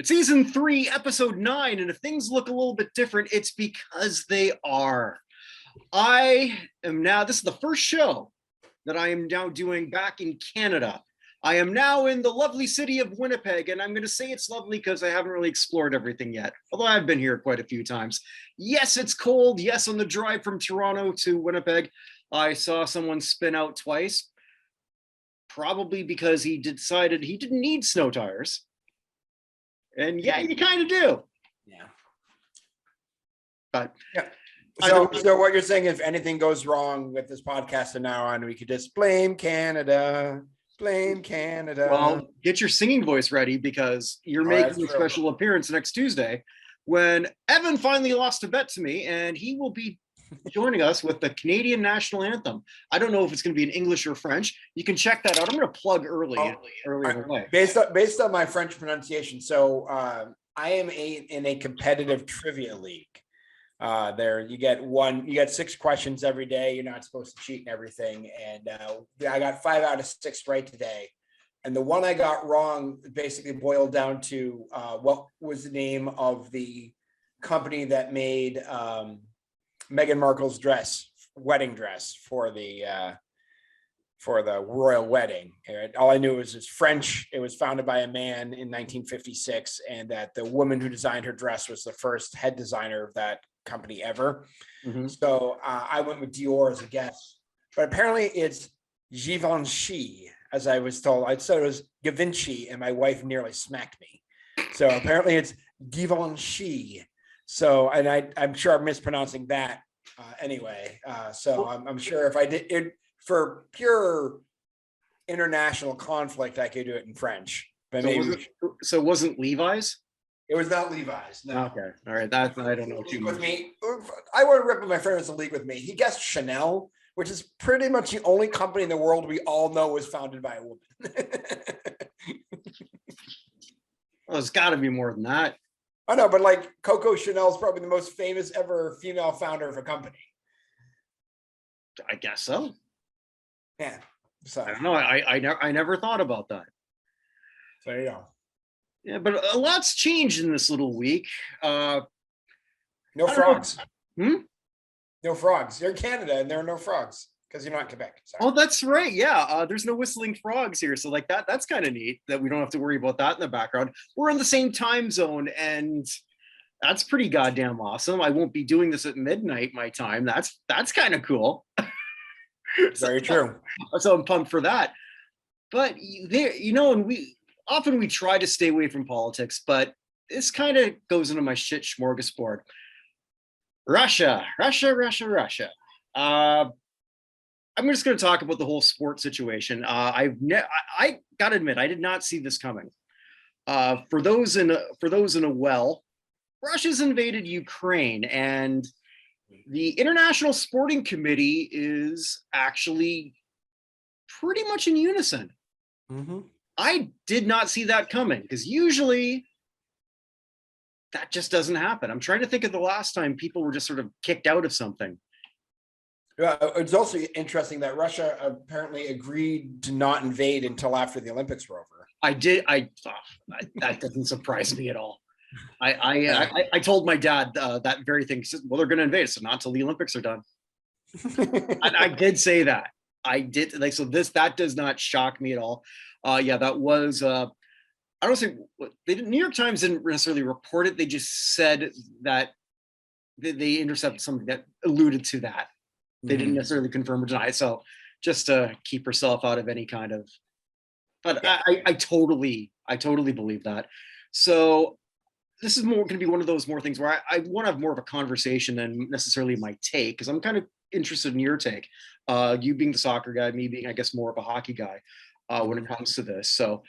It's season 3, episode 9, and if things look a little bit different, it's because they are. This is the first show that I am now doing back in Canada. I am now in the lovely city of Winnipeg, and I'm going to say it's lovely because I haven't really explored everything yet, although I've been here quite a few times. Yes, it's cold. Yes, on the drive from Toronto to Winnipeg, I saw someone spin out twice, probably because he decided he didn't need snow tires. And yeah, you kind of do. Yeah. But yeah. So what you're saying, if anything goes wrong with this podcast from now on, we could just blame Canada. Blame Canada. Well, get your singing voice ready because you're making a special appearance next Tuesday when Evan finally lost a bet to me, and he will be joining us with the Canadian national anthem. I don't know if it's going to be in English or French. You can check that out. I'm going to plug early in the way. Based on my French pronunciation. So I am in a competitive trivia league. There you get 6 questions every day. You're not supposed to cheat and everything. And I got 5 out of 6 right today. And the one I got wrong basically boiled down to what was the name of the company that made Meghan Markle's wedding dress for the royal wedding. All I knew was it's French. It was founded by a man in 1956, and that the woman who designed her dress was the first head designer of that company ever. Mm-hmm. So I went with Dior as a guess, but apparently it's Givenchy, as I was told. I said it was Givenchy, and my wife nearly smacked me. So apparently it's Givenchy. So, and I'm sure I'm mispronouncing that anyway. So I'm sure if I did it for pure international conflict, I could do it in French. But so it wasn't Levi's? It was not Levi's. No. Okay. All right. That's I don't know what you mean. With me, I want to rip my friend was in league with me. He guessed Chanel, which is pretty much the only company in the world we all know was founded by a woman. Well, it's got to be more than that. I know, but like Coco Chanel is probably the most famous ever female founder of a company. I guess so. Yeah. So I don't know. I never thought about that. So there you go. Yeah, but a lot's changed in this little week. No frogs. No frogs. You're in Canada and there are no frogs because you're not in Quebec. Sorry. Oh, that's right. Yeah, there's no whistling frogs here. So like that's kind of neat that we don't have to worry about that in the background. We're in the same time zone, and that's pretty goddamn awesome. I won't be doing this at midnight my time. That's kind of cool. Very true. So I'm pumped for that. But there, and we try to stay away from politics, but this kind of goes into my shit smorgasbord. Russia. I'm just going to talk about the whole sports situation. I gotta admit, I did not see this coming. For those in a well, Russia's invaded Ukraine, and the International Sporting Committee is actually pretty much in unison. Mm-hmm. I did not see that coming because usually that just doesn't happen. I'm trying to think of the last time people were just sort of kicked out of something. It's also interesting that Russia apparently agreed to not invade until after the Olympics were over. That doesn't surprise me at all. I told my dad that very thing. He said, well, they're going to invade, so not until the Olympics are done. I did say that. I did that does not shock me at all. That was I don't say New York Times didn't necessarily report it. They just said that they intercepted something that alluded to that. They didn't necessarily confirm or deny it. So just to keep herself out of any kind of, but yeah. I totally believe that. So this is going to be one of those more things where I want to have more of a conversation than necessarily my take, because I'm kind of interested in your take. You being the soccer guy, me being, I guess, more of a hockey guy when it comes to this. So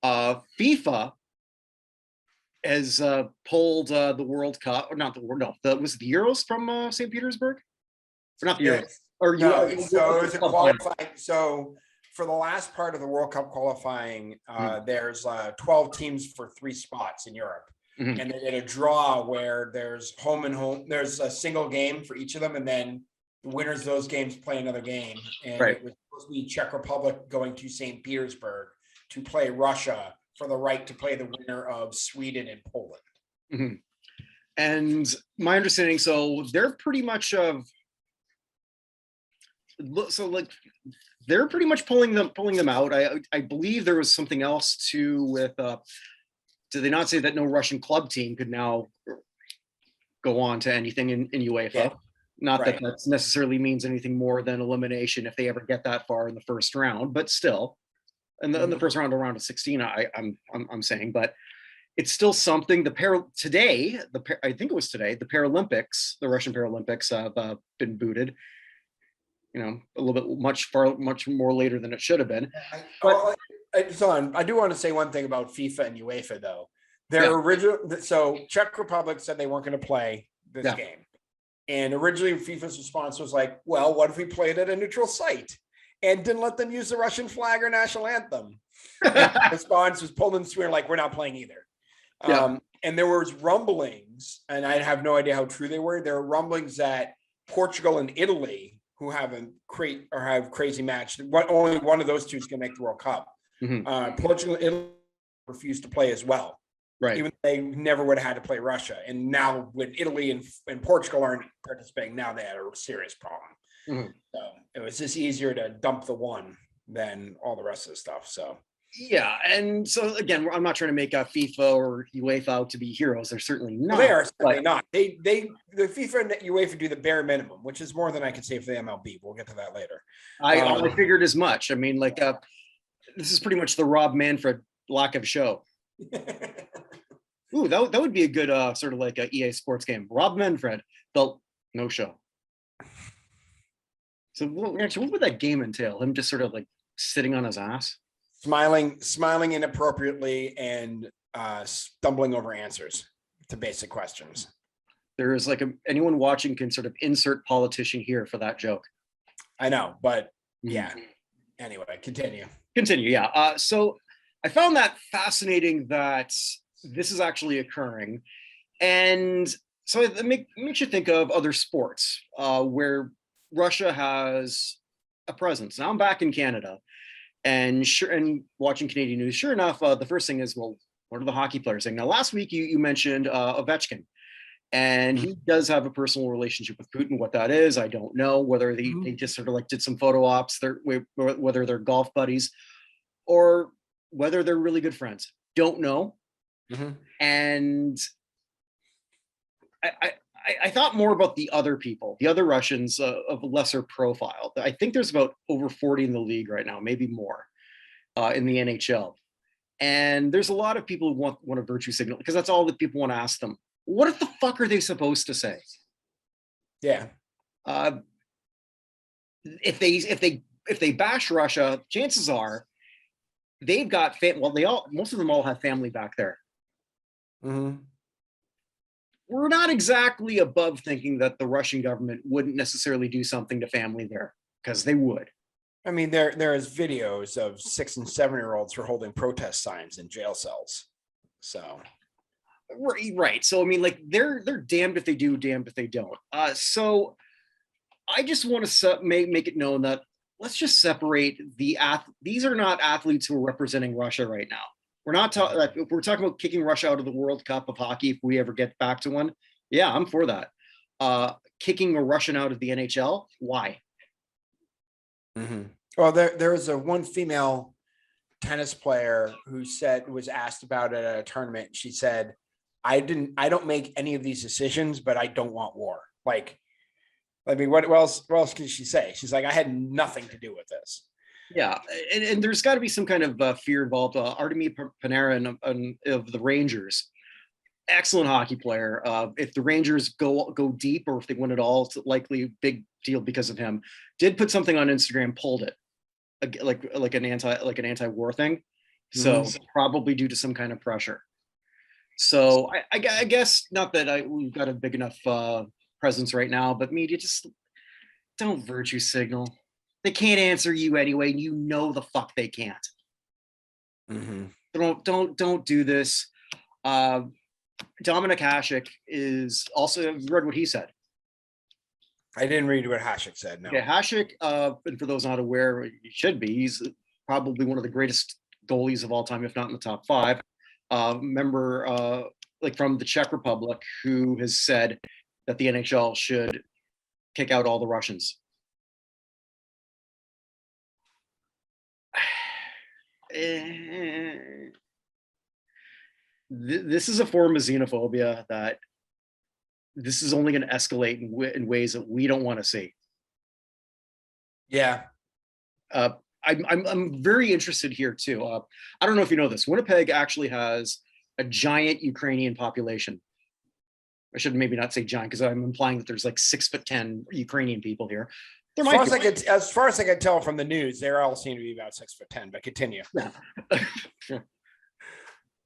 FIFA has pulled the World Cup, or not the World, no, was it the Euros from St. Petersburg? Or not the Euros? Or no, so it was a qualifying. So for the last part of the World Cup qualifying, there's 12 teams for 3 spots in Europe. Mm-hmm. And they did a draw where there's home and home. There's a single game for each of them, and then the winners of those games play another game. And It was supposed to be Czech Republic going to St. Petersburg to play Russia for the right to play the winner of Sweden and Poland. Mhm. And my understanding, so they're pretty much they're pretty much pulling them out. I believe there was something else too with did they not say that no Russian club team could now go on to anything in UEFA? Yeah. Not that Right. that necessarily means anything more than elimination if they ever get that far in the first round, but still, in the first round, around of 16, I'm saying, but it's still something. I think it was today, the Paralympics, the Russian Paralympics have been booted. You know, a little bit much more later than it should have been. But I do want to say one thing about FIFA and UEFA though. Their Yeah. original, so Czech Republic said they weren't going to play this Yeah. game. And originally FIFA's response was like, well, what if we played at a neutral site and didn't let them use the Russian flag or national anthem? And the response was Poland and Sweden like, we're not playing either. Yeah. And there was rumblings, and I have no idea how true they were. There were rumblings that Portugal and Italy, who have crazy match, only one of those two is going to make the World Cup. Mhm. Portugal and Italy refused to play as well. Right. Even though they never would have had to play Russia. And now when Italy and Portugal aren't participating, now they had a serious problem. Mhm. So it was just easier to dump the one than all the rest of the stuff. So Yeah, and so again, I'm not trying to make FIFA or UEFA out to be heroes. They're certainly not. they are certainly but not. The FIFA and UEFA do the bare minimum, which is more than I could say for the MLB. We'll get to that later. I figured as much. I mean, like this is pretty much the Rob Manfred lack of show. Ooh, that would be a good sort of like a EA Sports game. Rob Manfred, the no show. So actually, what would that game entail? Him just sort of like sitting on his ass, smiling inappropriately, and stumbling over answers to basic questions. there is like anyone watching can sort of insert politician here for that joke. I know, but yeah. Anyway, continue. Yeah. So I found that fascinating that this is actually occurring, and so it makes you think of other sports where Russia has a presence. Now I'm back in Canada, and watching Canadian news. Sure enough, the first thing is, well, what are the hockey players saying? Now, last week you mentioned Ovechkin, and he does have a personal relationship with Putin. What that is, I don't know. Whether they just sort of like did some photo ops, whether they're golf buddies, or whether they're really good friends. Don't know. And I thought more about the other people, the other Russians of lesser profile. I think there's about over 40 in the league right now, maybe more in the NHL. And there's a lot of people who want a virtue signal because that's all that people want to ask them. What the fuck are they supposed to say? Yeah. If they bash Russia, chances are they've got most of them all have family back there. We're not exactly above thinking that the Russian government wouldn't necessarily do something to family there, because they would. I mean, there is videos of 6 and 7-year-olds who are holding protest signs in jail cells. So right. So I mean, like they're damned if they do, damned if they don't. So I just want to make it known that let's just separate these are not athletes who are representing Russia right now. We're not talking. If we're talking about kicking Russia out of the World Cup of hockey, if we ever get back to one, yeah, I'm for that. Kicking a Russian out of the NHL, why? Well, there was one female tennis player who was asked about it at a tournament. She said, I don't make any of these decisions, but I don't want war. Like, I mean, what else can she say? She's like, I had nothing to do with this. Yeah, and there's got to be some kind of fear involved. Artemi Panarin of the Rangers, excellent hockey player. If the Rangers go deep, or if they win it all, it's likely a big deal because of him. Did put something on Instagram, pulled it, like an anti-war thing. So probably due to some kind of pressure. So I guess not that we've got a big enough presence right now, but media, just don't virtue signal. They can't answer you anyway. You know the fuck they can't. Don't do this. Dominic Hasek is also, have you read what he said? I didn't read what Hasek said. No. Yeah, Hasek, and for those not aware, he should be. He's probably one of the greatest goalies of all time, if not in the top five. Member like from the Czech Republic, who has said that the NHL should kick out all the Russians. This is a form of xenophobia that this is only going to escalate in ways that we don't want to see. Yeah. I'm very interested here too. I don't know if you know this. Winnipeg actually has a giant Ukrainian population. I should maybe not say giant because I'm implying that there's like 6'10" Ukrainian people here. As far as I could tell from the news, they all seem to be about 6'10", but continue. Yeah. Sure.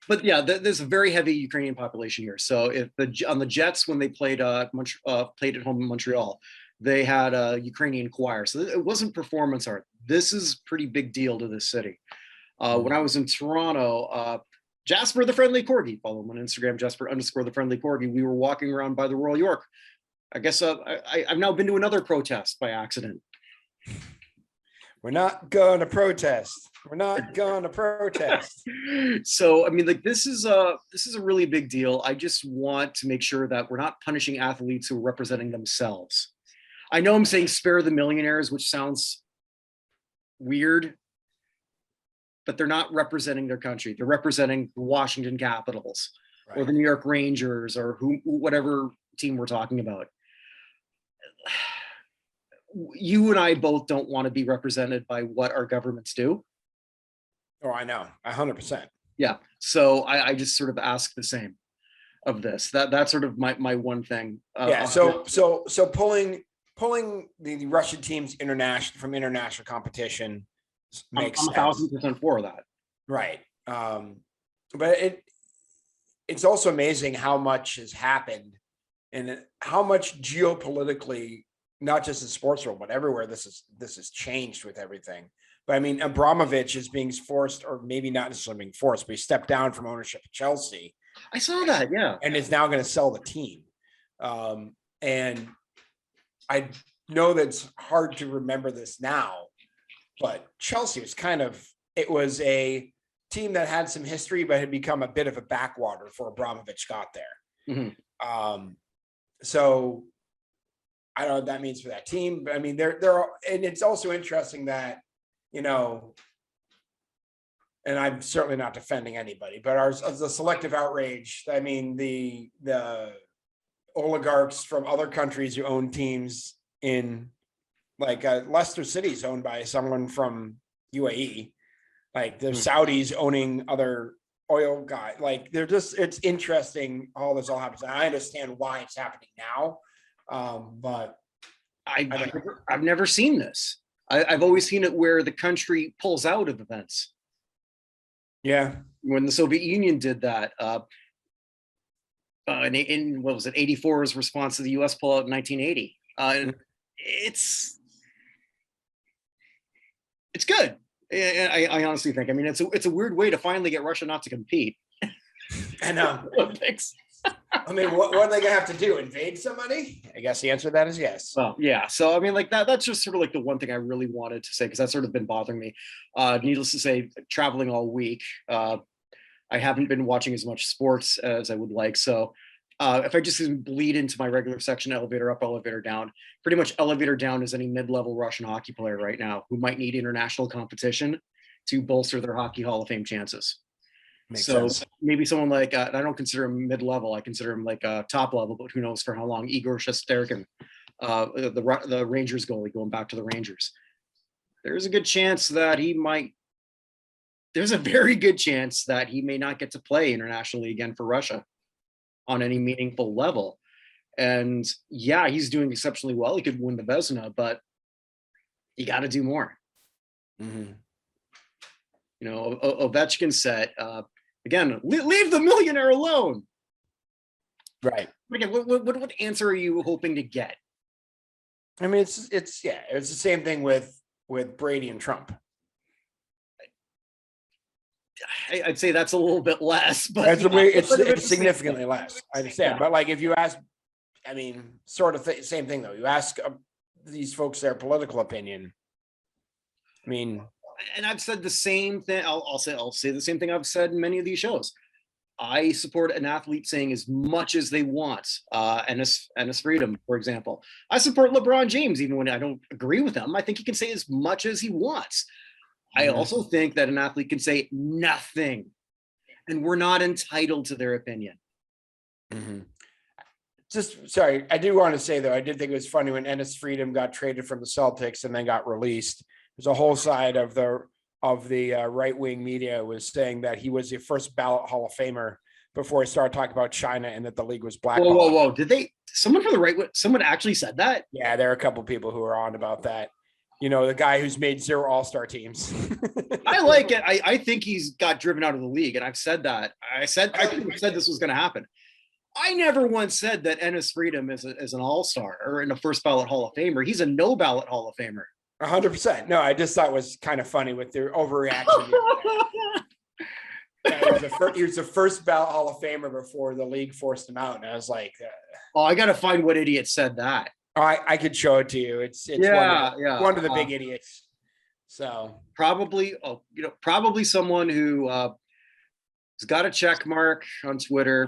But yeah, there's a very heavy Ukrainian population here. So if on the Jets, when they played played at home in Montreal, they had a Ukrainian choir. So it wasn't performance art. This is a pretty big deal to this city. When I was in Toronto, Jasper the Friendly Corgi, follow him on Instagram, Jasper_the Friendly Corgi. We were walking around by the Royal York. I guess I've now been to another protest by accident. We're not going to protest. We're not going to protest. So, I mean, like this is a really big deal. I just want to make sure that we're not punishing athletes who are representing themselves. I know I'm saying spare the millionaires, which sounds weird, but they're not representing their country. They're representing the Washington Capitals or the New York Rangers or whatever team we're talking about. You and I both don't want to be represented by what our governments do. Oh, I know, 100%. Yeah. So I just sort of ask the same of this. That's sort of my one thing. Yeah. So pulling the Russian teams from international competition makes I'm 1,000% for that. Right. But it's also amazing how much has happened and how much geopolitically, not just in sports world, but everywhere, this has changed with everything. But I mean, Abramovich is being forced, or maybe not necessarily being forced, but he stepped down from ownership of Chelsea. I saw that, yeah. And is now going to sell the team. And I know that it's hard to remember this now, but Chelsea was it was a team that had some history, but had become a bit of a backwater before Abramovich got there. Mm-hmm. So I don't know what that means for that team, but I mean, and it's also interesting that, you know, and I'm certainly not defending anybody, but the selective outrage. I mean, the oligarchs from other countries who own teams in like Leicester City is owned by someone from UAE. Like there's Saudis owning other oil guys. Like it's interesting how this all happens. And I understand why it's happening now. But I've never seen this. I've always seen it where the country pulls out of events. Yeah. When the Soviet Union did that, in what was it, 84's response to the US pullout in 1980. It's good. I honestly think. I mean, it's a weird way to finally get Russia not to compete. I know. Olympics. I mean, what are they gonna have to do? Invade somebody? I guess the answer to that is yes. Well, yeah. So I mean, like that's just sort of like the one thing I really wanted to say, because that's sort of been bothering me. Needless to say, traveling all week, I haven't been watching as much sports as I would like. So if I just bleed into my regular section, elevator up, elevator down, pretty much elevator down is any mid-level Russian hockey player right now who might need international competition to bolster their Hockey Hall of Fame chances. Makes sense. Maybe someone like, I don't consider him mid-level, I consider him like top level, but who knows for how long, Igor Shesterkin, the Rangers goalie, going back to the Rangers. There's a good chance that there's a very good chance that he may not get to play internationally again for Russia on any meaningful level. And yeah, he's doing exceptionally well. He could win the Vezina, but you got to do more. Mm-hmm. You know, Ovechkin said, again, leave the millionaire alone. Right. Again, what answer are you hoping to get? I mean, it's the same thing with Brady and Trump. I'd say that's a little bit less, but it's significantly less. I understand, yeah. But like if you ask, I mean, sort of same thing though. You ask these folks their political opinion. I mean, and I've said the same thing. I'll say the same thing I've said in many of these shows. I support an athlete saying as much as they want, and his freedom, for example. I support LeBron James, even when I don't agree with him. I think he can say as much as he wants. I also think that an athlete can say nothing, and we're not entitled to their opinion. Just sorry, I do want to say though, I did think it was funny when Ennis Freedom got traded from the Celtics and then got released. There's a whole side of the right-wing media was saying that he was the first ballot Hall of Famer before he started talking about China and that the league was blackballed. Whoa! Did someone from the right? Someone actually said that? Yeah, there are a couple people who are on about that. You know, the guy who's made 0 all-star teams. I like it. I think he's got driven out of the league, and I've said that. I said this was going to happen. I never once said that Ennis Freedom is an all-star or in a first ballot Hall of Famer. He's a no ballot Hall of Famer. 100%. No, I just thought it was kind of funny with their overreaction. He was the first ballot Hall of Famer before the league forced him out. And I was like, oh, I got to find what idiot said that. I could show it to you. It's one of the big idiots. So probably someone who has got a check mark on Twitter.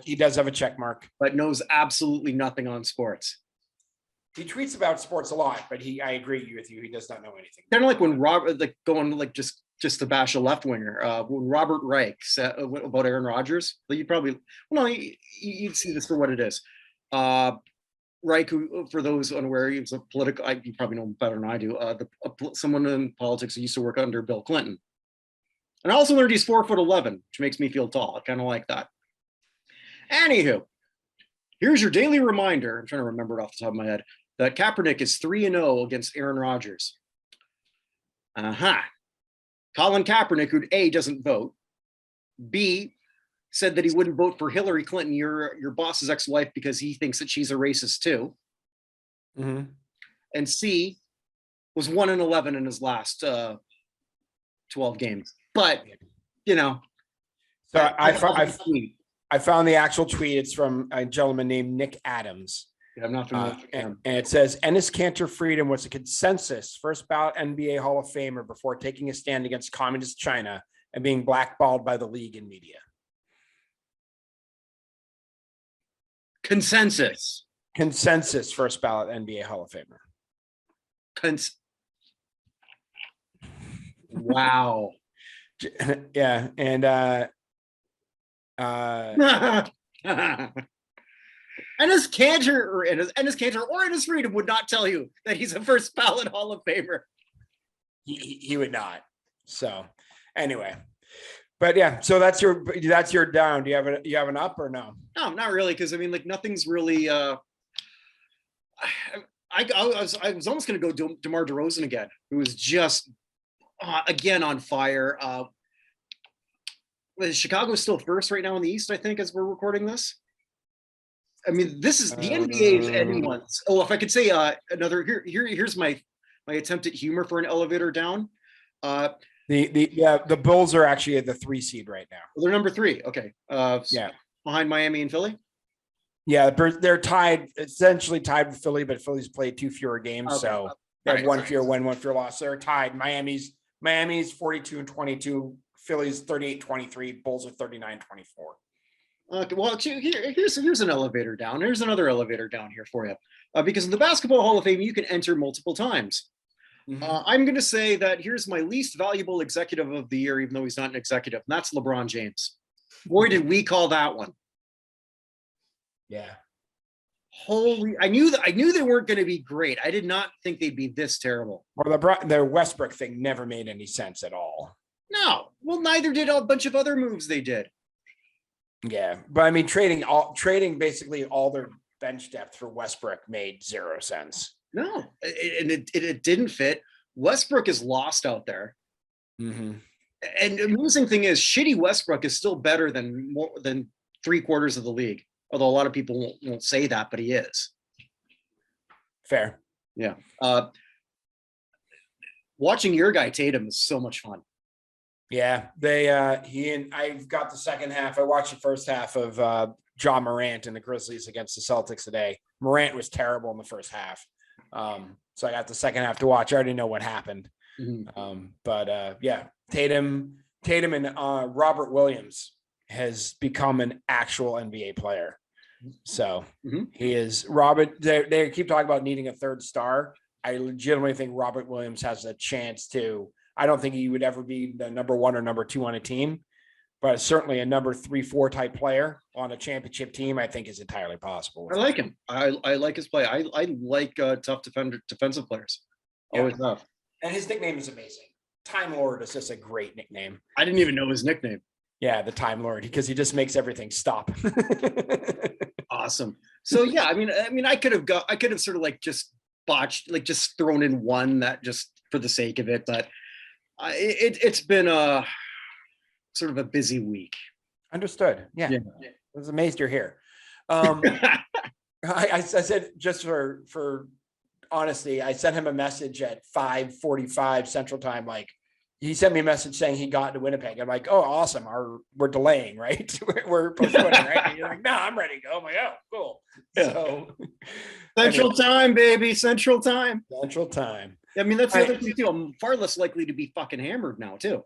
He does have a check mark, but knows absolutely nothing on sports. He tweets about sports a lot, but I agree with you. He does not know anything. Kind of like when Robert, just to bash a left winger, when Robert Reich said about Aaron Rodgers, you'd you'd see this for what it is. Reich, who, for those unaware, he was a political. You probably know him better than I do. Someone in politics who used to work under Bill Clinton, and I also learned he's 4'11", which makes me feel tall. I kind of like that. Anywho, here's your daily reminder. I'm trying to remember it off the top of my head. That Kaepernick is 3-0 against Aaron Rodgers. Colin Kaepernick, who A, doesn't vote, B, said that he wouldn't vote for Hillary Clinton, your boss's ex-wife, because he thinks that she's a racist too. And C, was 1-11 in his last 12 games. But, So I found the actual tweet. It's from a gentleman named Nick Adams. Yeah, I'm not familiar with and it says, Ennis Cantor Freedom was a consensus first ballot NBA Hall of Famer before taking a stand against communist China and being blackballed by the league and media. Consensus first ballot NBA Hall of Famer. Wow. Yeah. And Ennis Cantor or Ennis Freedom would not tell you that he's a first ballot Hall of Famer. He would not. So anyway, but yeah, so that's your down. Do you have an up or no? No, not really. Cause I mean, nothing's really, I was almost going to go DeMar DeRozan again, who was just again on fire. Chicago's still first right now in the East, I think, as we're recording this. I mean, this is the NBA is anyone's. Oh, if I could say here's my attempt at humor for an elevator down. The Bulls are actually at the 3 seed right now. They're number 3. Okay. Behind Miami and Philly. Yeah, they're tied, essentially tied with Philly, but Philly's played 2 fewer games, so they have 1 fewer win, 1 fewer loss. So they're tied. Miami's 42-22, Philly's 38-23, Bulls are 39-24. Okay, well, here's an elevator down. Here's another elevator down here for you. Because in the Basketball Hall of Fame, you can enter multiple times. I'm going to say that here's my least valuable executive of the year, even though he's not an executive, and that's LeBron James. Boy, did we call that one. Yeah. I knew they weren't going to be great. I did not think they'd be this terrible. Well, their Westbrook thing never made any sense at all. No. Well, neither did a bunch of other moves they did. Yeah, but I mean, trading basically all their bench depth for Westbrook made 0 sense. No, and it didn't fit. Westbrook is lost out there. And the amusing thing is, shitty Westbrook is still better than 3/4 of the league. Although a lot of people won't say that, but he is. Fair. Yeah. Watching your guy Tatum is so much fun. Yeah, I've got the second half. I watched the first half of John Morant and the Grizzlies against the Celtics today. Morant was terrible in the first half. So I got the second half to watch. I already know what happened. Yeah, Tatum and Robert Williams has become an actual NBA player. So he is Robert. They keep talking about needing a third star. I legitimately think Robert Williams has a chance to. I don't think he would ever be the number 1 or number 2 on a team, but certainly a number 3, 4 type player on a championship team, I think is entirely possible. I like him. I like his play. I like tough defensive players. Always have. And his nickname is amazing. Time Lord is just a great nickname. I didn't even know his nickname. Yeah, the Time Lord, because he just makes everything stop. Awesome. So yeah, I mean, I could have sort of like just botched, like just thrown in one that just for the sake of it, but it's been a sort of a busy week. Understood. Yeah. I was amazed you're here. I said, just for honesty, I sent him a message at 5:45 Central Time. Like, he sent me a message saying he got to Winnipeg. I'm like, oh, awesome. We're delaying, right? we're postponing, right? And you're like, no, I'm ready to go. I'm like, oh, cool. Yeah. So Central Time, baby. Central Time. Central Time. I mean, that's the other thing too. I'm far less likely to be fucking hammered now too.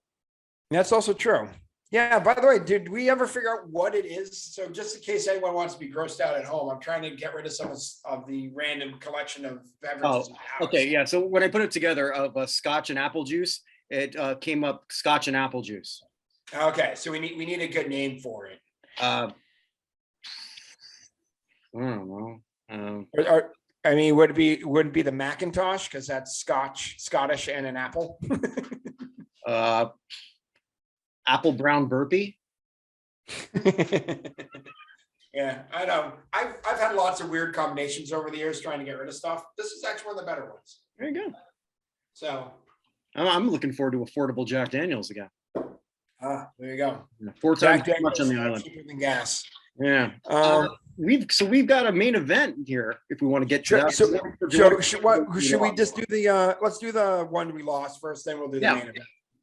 That's also true. Yeah. By the way, did we ever figure out what it is? So just in case anyone wants to be grossed out at home, I'm trying to get rid of some of the random collection of beverages. Okay. Yeah. So when I put it together of Scotch and apple juice, it came up Scotch and apple juice. Okay. So we need a good name for it. I don't know. I mean, would it be the Macintosh? Because that's Scottish, and an apple. Apple brown burpee. Yeah, I know. I've had lots of weird combinations over the years trying to get rid of stuff. This is actually one of the better ones. There you go. So I'm looking forward to affordable Jack Daniels again. There you go. 4 times too much on the island. Cheaper than gas. Yeah. We've got a main event here if we want to get to that. Should we just do the let's do the one we lost first, then we'll do the main event.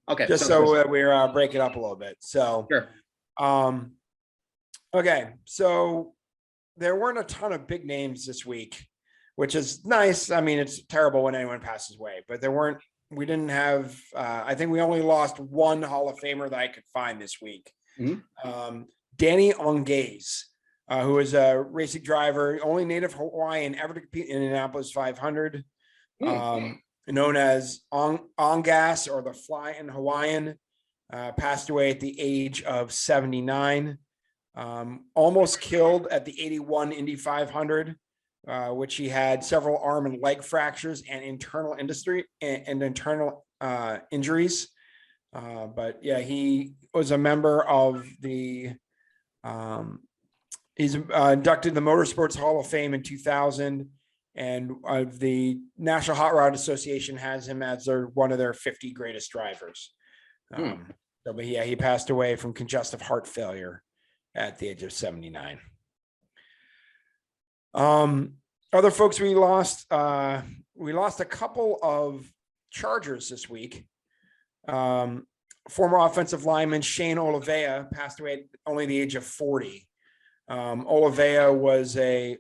Okay. Just so we're break it up a little bit. So sure. Okay, so there weren't a ton of big names this week, which is nice. I mean, it's terrible when anyone passes away, but we didn't have I think we only lost one Hall of Famer that I could find this week. Danny Unveils, who is a racing driver, only native Hawaiian ever to compete in Indianapolis 500, known as Ongas or the Flying Hawaiian, passed away at the age of 79. Almost killed at the 81 Indy 500, which he had several arm and leg fractures and internal injuries. But yeah, he was a member of the he's inducted in the Motorsports Hall of Fame in 2000, and the National Hot Rod Association has him as one of their 50 greatest drivers. But yeah, he passed away from congestive heart failure at the age of 79. Other folks we lost a couple of Chargers this week. Former offensive lineman Shane Olivea passed away at only the age of 40. Olivea was a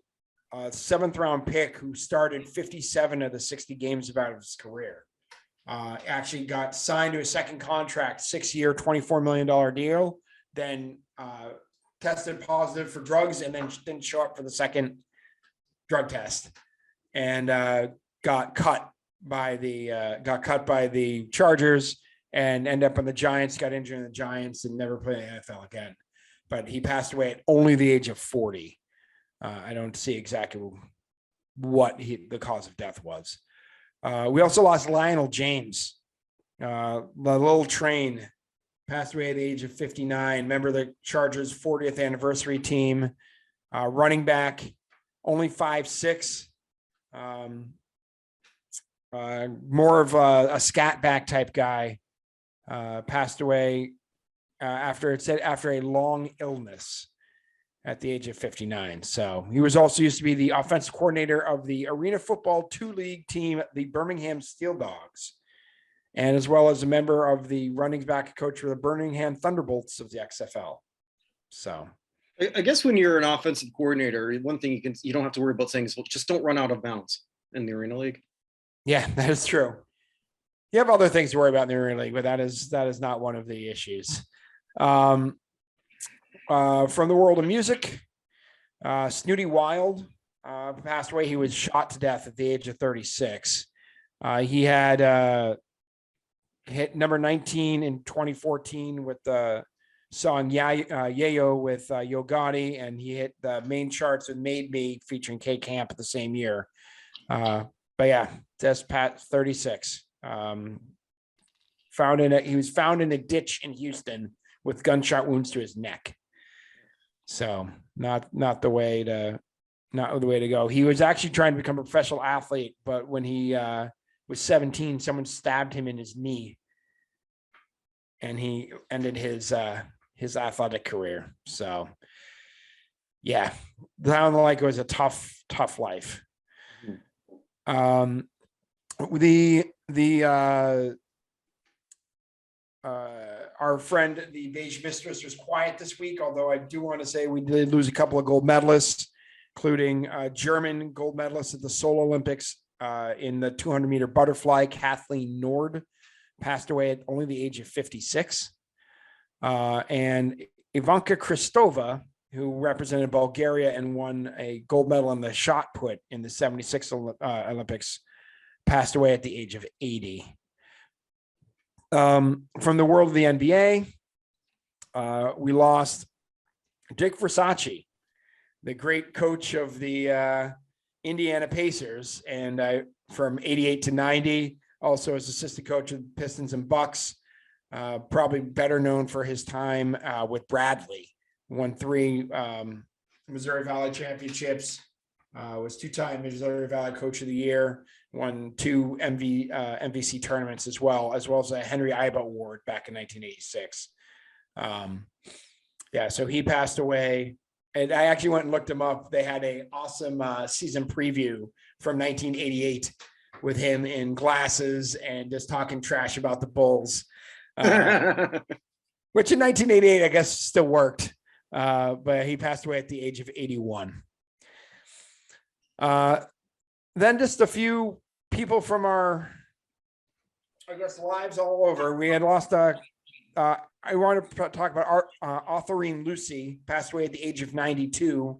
7th round pick who started 57 of the 60 games of his career. Actually got signed to a second contract, 6-year, $24 million deal, then tested positive for drugs and then didn't show up for the second drug test, and got cut by the Chargers and ended up on the Giants, got injured in the Giants and never played in the NFL again. But he passed away at only the age of 40. I don't see exactly what the cause of death was. We also lost Lionel James, the little train, passed away at the age of 59. Member of the Chargers' 40th anniversary team, running back, only 5'6", more of a scat back type guy. Passed away after a long illness at the age of 59. So he was also used to be the offensive coordinator of the Arena Football 2 League team, the Birmingham Steel Dogs, and as well as a member of the running back coach for the Birmingham Thunderbolts of the XFL. So I guess when you're an offensive coordinator, one thing you don't have to worry about saying is, well, just don't run out of bounds in the Arena League. Yeah, that is true. You have other things to worry about in the Premier League, but that is not one of the issues. From the world of music, Snooty Wild passed away. He was shot to death at the age of 36. He had hit number 19 in 2014 with the song Yayo with Yo Gotti, and he hit the main charts with Made Me featuring K Camp the same year. But yeah, just Pat 36. He was found in a ditch in Houston with gunshot wounds to his neck. So not the way to go. He was actually trying to become a professional athlete, but when he was 17, someone stabbed him in his knee, and he ended his athletic career. So yeah, sounded like it was a tough life. Our friend, the Beige Mistress, was quiet this week, although I do want to say we did lose a couple of gold medalists, including German gold medalist at the Seoul Olympics in the 200-meter butterfly. Kathleen Nord passed away at only the age of 56. And Ivanka Kristova, who represented Bulgaria and won a gold medal in the shot put in the 76 Olympics, passed away at the age of 80. From the world of the NBA, we lost Dick Versace, the great coach of the Indiana Pacers, and from 88 to 90, also as assistant coach of the Pistons and Bucks, probably better known for his time with Bradley. Won 3 Missouri Valley championships, was 2-time Missouri Valley Coach of the Year, won 2 MVC tournaments as well as a Henry Iba Award back in 1986. So he passed away, and I actually went and looked him up. They had an awesome season preview from 1988 with him in glasses and just talking trash about the Bulls, which in 1988 I guess still worked. But he passed away at the age of 81. Then just a few people from our, I guess, lives all over. We had lost I want to talk about Autherine Lucy, passed away at the age of 92.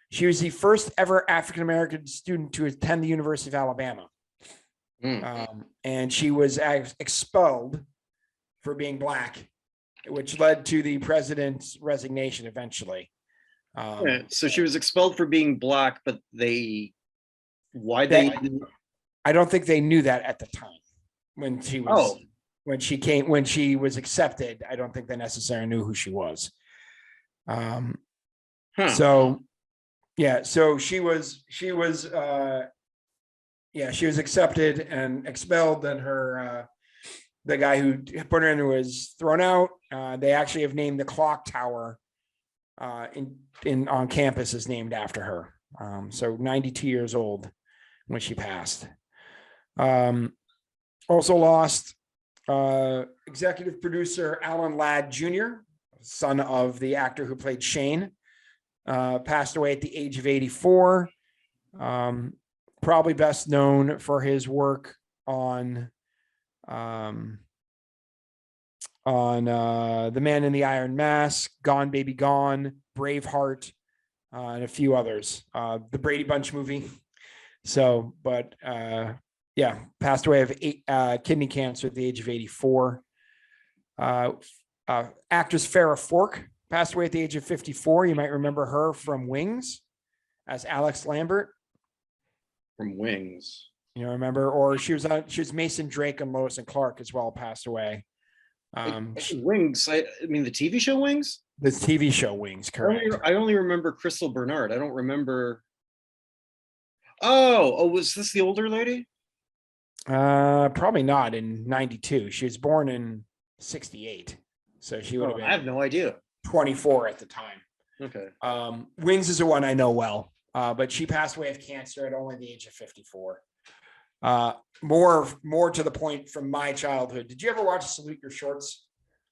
She was the first ever African-American student to attend the University of Alabama. And she was expelled for being Black, which led to the president's resignation eventually. So she was expelled for being Black, but I don't think they knew that at the time when she was when she was accepted. I don't think they necessarily knew who she was. So she was accepted and expelled. Then the guy who put her in was thrown out. They actually have named the clock tower on campus is named after her. So 92 years old when she passed. Also lost executive producer Alan Ladd Jr., son of the actor who played Shane, passed away at the age of 84. Probably best known for his work on The Man in the Iron Mask, Gone Baby Gone, Braveheart, and a few others. The Brady Bunch movie. So, but passed away of kidney cancer at the age of 84. Actress Farrah Fork passed away at the age of 54. You might remember her from Wings as Alex Lambert. From Wings. You know, remember? Or she was Mason Drake and Lois and Clark as well, passed away. Wings. I mean, the TV show Wings? The TV show Wings, correct. I only remember Crystal Bernard. I don't remember. Oh, was this the older lady? Probably not. In 92. She was born in 68. So she would have been. I have no idea. 24 at the time. Okay. Wings is the one I know well. But she passed away of cancer at only the age of 54. More to the point from my childhood. Did you ever watch Salute Your Shorts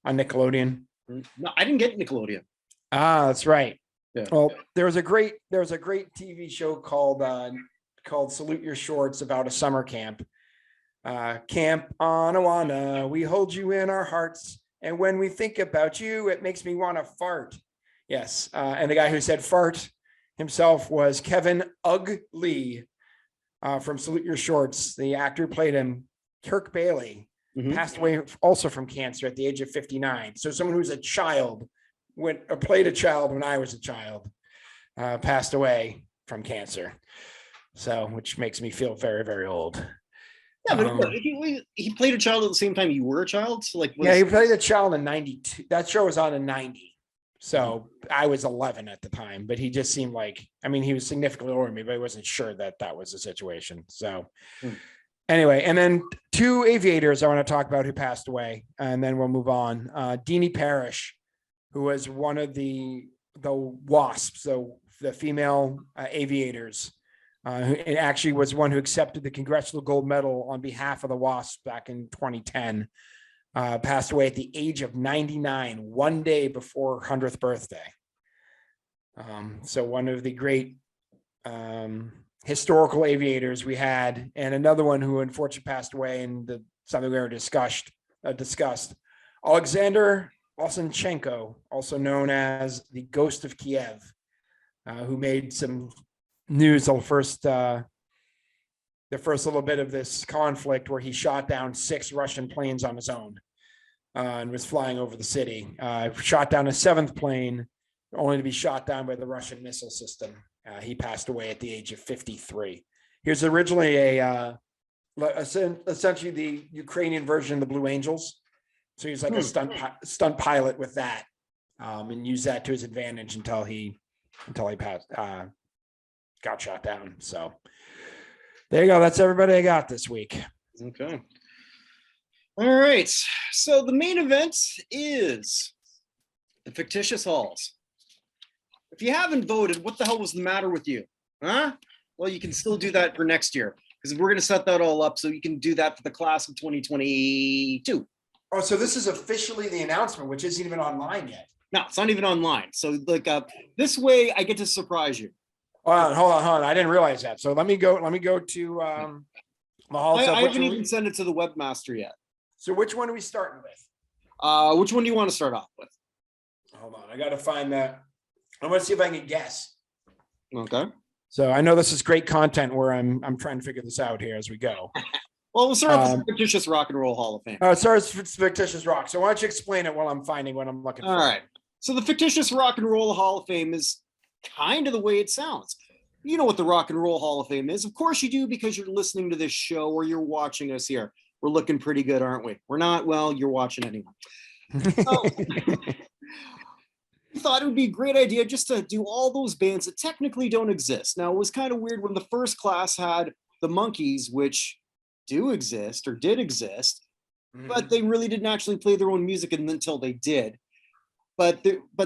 on Nickelodeon? No, I didn't get Nickelodeon. That's right. Yeah. Well, there was a great TV show called Salute Your Shorts about a summer camp. Camp Anawana, we hold you in our hearts. And when we think about you, it makes me want to fart. Yes. And the guy who said fart himself was Kevin Ugly from Salute Your Shorts. The actor who played him, Kirk Bailey, passed away also from cancer at the age of 59. So someone who's a child, played a child when I was a child, passed away from cancer. So, which makes me feel very, very old. Yeah, but he played a child at the same time you were a child. So yeah, he played a child in 92. That show was on in 90. So I was 11 at the time, but he just seemed like, I mean, he was significantly older than me, but I wasn't sure that was the situation. So anyway, and then 2 aviators I want to talk about who passed away, and then we'll move on. Deanie Parrish, who was one of the WASPs, so the female aviators. It actually was one who accepted the Congressional Gold Medal on behalf of the WASP back in 2010. Passed away at the age of 99, one day before her 100th birthday. So one of the great historical aviators we had, and another one who unfortunately passed away, and something we already discussed. Alexander Osenchenko, also known as the Ghost of Kiev, who made some news the first little bit of this conflict, where he shot down 6 Russian planes on his own and was flying over the city. Shot down a 7th plane, only to be shot down by the Russian missile system. He passed away at the age of 53. He was originally essentially the Ukrainian version of the Blue Angels. So he's like a stunt pilot with that, and used that to his advantage until he got shot down. So there you go. That's everybody I got this week. Okay. All right. So the main event is the Fictitious Halls. If you haven't voted, what the hell was the matter with you? Huh? Well, you can still do that for next year, because we're going to set that all up so you can do that for the class of 2022. Oh, so this is officially the announcement, which isn't even online yet. No, it's not even online. So like this way I get to surprise you. Hold on. I didn't realize that. So let me go to Mahal. I haven't even sent it to the webmaster yet. So which one are we starting with? Which one do you want to start off with? Hold on. I got to find that. I want to see if I can guess. Okay. So I know this is great content where I'm trying to figure this out here as we go. Well, we'll start with the Fictitious Rock and Roll Hall of Fame. Sorry, it's Fictitious Rock. So why don't you explain it while I'm finding what I'm looking for? All right. So the Fictitious Rock and Roll Hall of Fame is kind of the way it sounds. You know what the Rock and Roll Hall of Fame is. Of course you do, because you're listening to this show or you're watching us here. We're looking pretty good, aren't we? We're not. Well, you're watching anyway. So, I thought it would be a great idea just to do all those bands that technically don't exist. Now, it was kind of weird when the first class had the Monkees, which do exist or did exist, but they really didn't actually play their own music until they did. But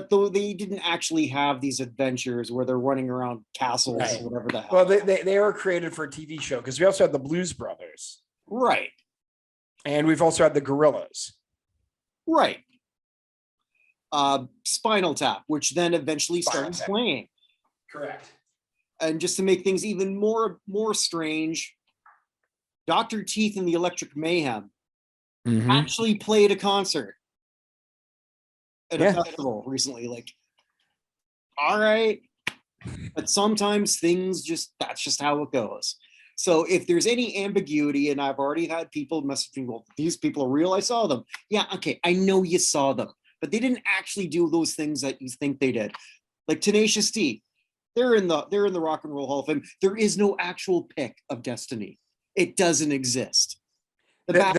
though they didn't actually have these adventures where they're running around castles or whatever the hell. Well, they were created for a TV show, because we also had the Blues Brothers. Right. And we've also had the Gorillas. Right. Spinal Tap, which then eventually started playing. Correct. And just to make things even more strange, Dr. Teeth and the Electric Mayhem actually played a concert at a festival recently. Like, all right. But sometimes that's just how it goes. So if there's any ambiguity, and I've already had people messaging, well, these people are real, I saw them. Yeah, okay, I know you saw them, but they didn't actually do those things that you think they did. Like Tenacious D, they're in the Rock and Roll Hall of Fame. There is no actual pick of Destiny. It doesn't exist. Their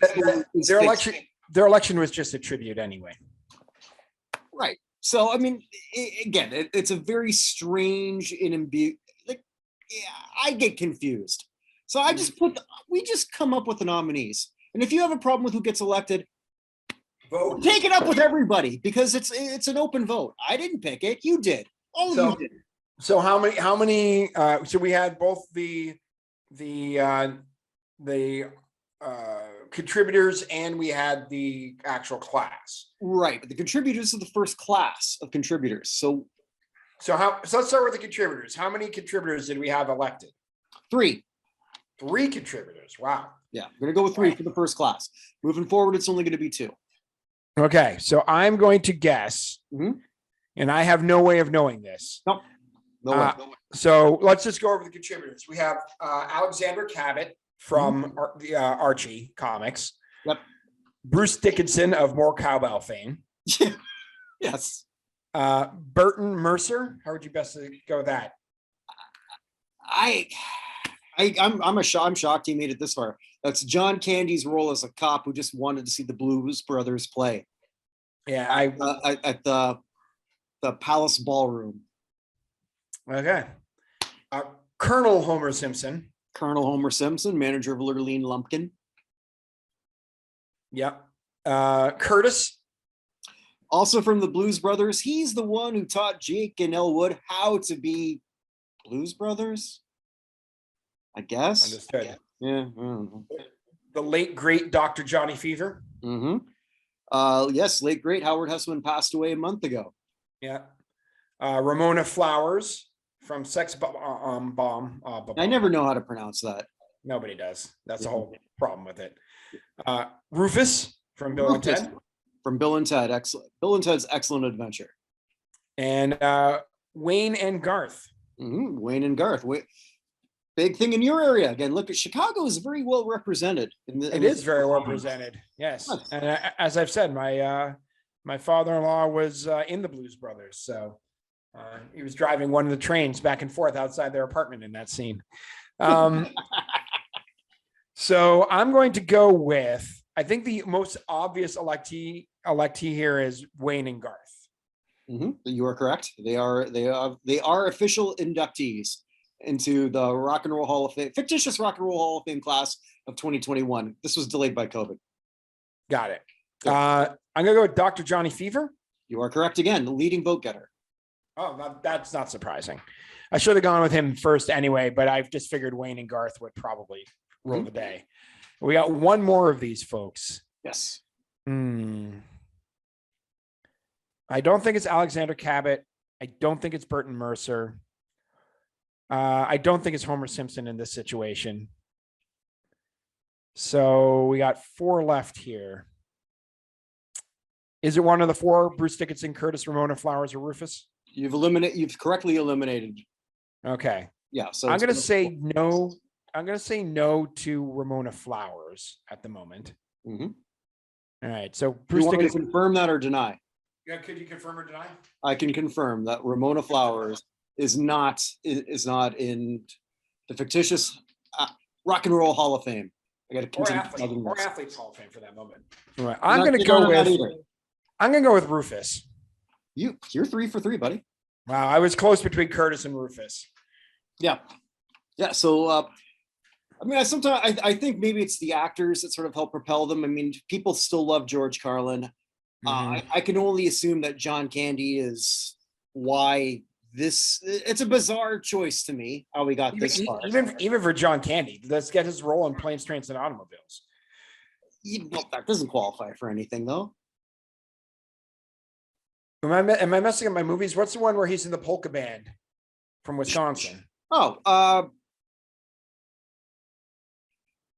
election was just a tribute anyway. Right. So I mean, it's a very strange and I get confused. So we just come up with the nominees. And if you have a problem with who gets elected, vote. Take it up with everybody, because it's an open vote. I didn't pick it. You did. All of you did. So how many so we had both the contributors, and we had the actual class. Right. But the contributors are the first class of contributors. So let's start with the contributors. How many contributors did we have elected? 3. 3 contributors. Wow. Yeah, I'm going to go with 3 for the first class. Moving forward, it's only going to be 2. Okay, so I'm going to guess, and I have no way of knowing this. Nope. No way. So let's just go over the contributors. We have Alexander Cabot from the Archie comics. Yep. Bruce Dickinson of More Cowbell fame. Yes. Burton Mercer. How would you best go with that? I'm shocked he made it this far. That's John Candy's role as a cop who just wanted to see the Blues Brothers play. Yeah, at the Palace Ballroom. Okay. Colonel Homer Simpson. Colonel Homer Simpson, manager of Lurleen Lumpkin. Yep. Curtis. Also from the Blues Brothers. He's the one who taught Jake and Elwood how to be Blues Brothers, I guess. Understood. Yeah. The late, great Dr. Johnny Fever. Yes, late, great Howard Hessman passed away a month ago. Yeah. Ramona Flowers from Sex Bomb. I never know how to pronounce that. Nobody does. That's a whole problem with it. Rufus from Bill and Ted. From Bill and Ted. Excellent. Bill and Ted's Excellent Adventure. And Wayne and Garth. Wayne and Garth. Big thing in your area. Again, look, at Chicago is very well represented. It is very well represented. Yes. And as I've said, my father-in-law was in the Blues Brothers. So he was driving one of the trains back and forth outside their apartment in that scene. So I'm going to go with, I think the most obvious electee here is Wayne and Garth. You are correct. They are official inductees into the Rock and Roll Hall of Fame, fictitious Rock and Roll Hall of Fame class of 2021. This was delayed by COVID. Got it. I'm gonna go with Dr. Johnny Fever. You are correct again. The leading vote getter. Oh, that's not surprising. I should have gone with him first anyway, but I've just figured Wayne and Garth would probably rule the day. We got one more of these folks. Yes. I don't think it's Alexander Cabot. I don't think it's Burton Mercer. I don't think it's Homer Simpson in this situation. So we got 4 left here. Is it one of the 4? Bruce Dickinson, Curtis, Ramona Flowers, or Rufus? You've correctly eliminated. Okay. Yeah. So I'm gonna say no. I'm gonna say no to Ramona Flowers at the moment. All right. So Bruce Dickinson, confirm that or deny? Yeah, could you confirm or deny? I can confirm that Ramona Flowers is not in the fictitious Rock and Roll Hall of Fame. I got to continue. Or athletes Hall of Fame for that moment. All right. I'm going to go with Rufus. You're 3 for 3, buddy. Wow, I was close between Curtis and Rufus. Yeah. So I mean, I think maybe it's the actors that sort of help propel them. I mean, people still love George Carlin. I can only assume that John Candy is why it's a bizarre choice to me how we got this far. Even for John Candy, let's get his role in Planes, Trains, and Automobiles. Well, that doesn't qualify for anything, though. Am I messing up my movies? What's the one where he's in the polka band from Wisconsin?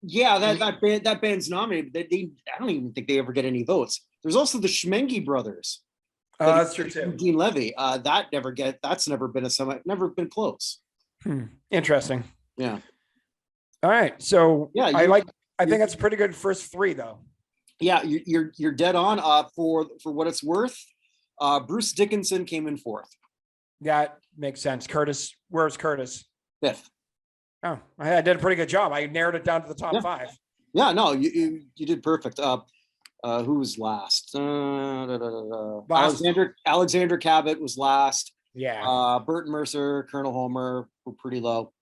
Yeah, that band's nominated. I don't even think they ever get any votes. There's also the Schmengi brothers. That's true too. Dean Levy. That's never been never been close. Interesting. Yeah. All right. So yeah, I think that's a pretty good first 3 though. Yeah, you're dead on. For what it's worth, Bruce Dickinson came in 4th. That makes sense. Curtis, where's Curtis? 5th. Oh, I did a pretty good job. I narrowed it down to the top 5. Yeah, no, you did perfect. Who was last? Alexander Cabot was last. Yeah. Burton Mercer, Colonel Homer were pretty low.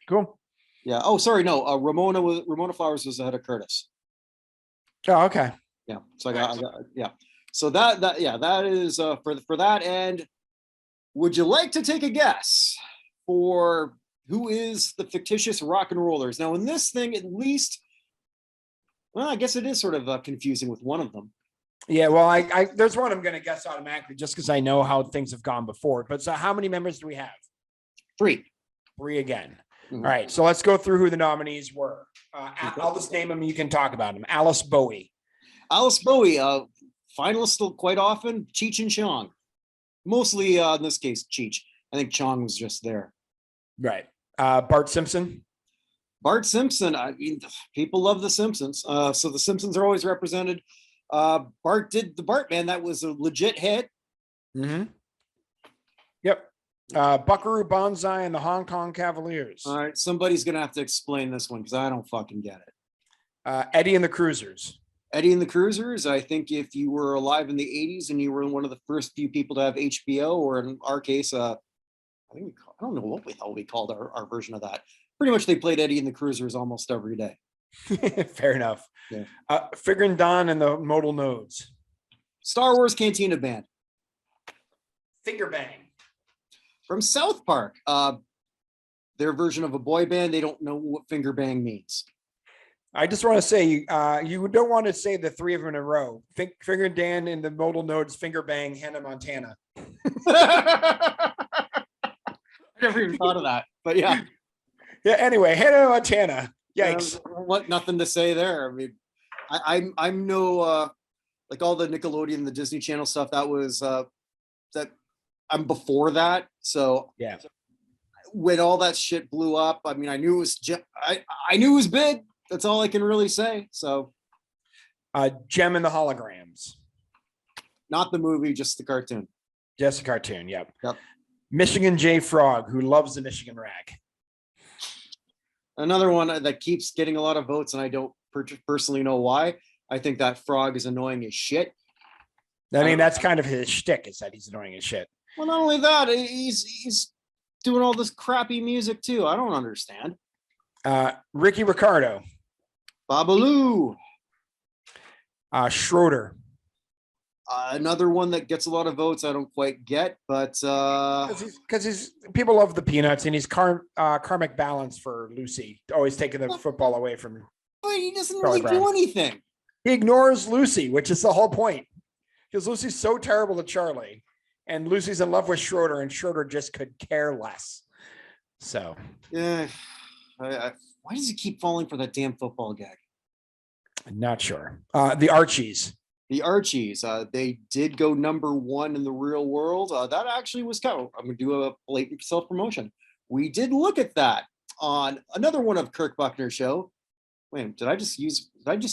Cool. Yeah. Oh, sorry. No, Ramona Flowers was ahead of Curtis. Oh, okay. Yeah. So I got yeah. So that is for that. And would you like to take a guess for who is the fictitious rock and rollers? Now, in this thing, at least, well, I guess it is sort of confusing with one of them. Yeah, well, I there's one I'm going to guess automatically just because I know how things have gone before. But so how many members do we have? 3. 3 again. All right, so let's go through who the nominees were. I'll just name them. You can talk about them. Alice Bowie. Alice Bowie, finalist still quite often. Cheech and Chong, mostly in this case Cheech. I think Chong was just there. Right. Bart Simpson. Bart Simpson. I mean, people love The Simpsons, so The Simpsons are always represented. Bart did the Bartman. That was a legit hit. Mm-hmm. Yep. Buckaroo Banzai and the Hong Kong Cavaliers. All right, somebody's gonna have to explain this one because I don't fucking get it. Eddie and the Cruisers. Eddie and the Cruisers. I think if you were alive in the 80s and you were one of the first few people to have HBO, or in our case, I think I don't know what the hell we called our version of that. Pretty much they played Eddie and the Cruisers almost every day. Fair enough. Yeah. Figure and Don and the Modal Nodes. Star Wars Cantina Band. Finger Bang. From South Park. Their version of a boy band. They don't know what finger bang means. I just want to say, you don't want to say the three of them in a row. Finger and Dan and the Modal Nodes, Finger Bang, Hannah Montana. I never even thought of that, but yeah. Yeah. Anyway, Hannah Montana. Yikes. What? Nothing to say there. I mean, I'm no like all the Nickelodeon, the Disney Channel stuff. That was that I'm before that. So yeah. When all that shit blew up, I mean, I knew it was I knew it was big. That's all I can really say. So, Gem and the Holograms. Not the movie, just the cartoon. Just the cartoon. Yep. Yep. Michigan J Frog, who loves the Michigan rag. Another one that keeps getting a lot of votes, and I don't personally know why. I think that Frog is annoying as shit. I mean, that's kind of his shtick, is that he's annoying as shit. Well, not only that, he's doing all this crappy music too. I don't understand. Ricky Ricardo. Babalu. Schroeder. Another one that gets a lot of votes. I don't quite get, but because he's people love the Peanuts, and he's karmic balance for Lucy, always taking the football away from. But he doesn't really do anything. He ignores Lucy, which is the whole point, because Lucy's so terrible to Charlie, and Lucy's in love with Schroeder, and Schroeder just could care less. So yeah, why does he keep falling for that damn football gag? I'm not sure. The Archies. The Archies, they did go #1 in the real world. That actually was kind of, I'm going to do a blatant self-promotion. We did look at that on another one of Kirk Buchner's show. Wait, did I just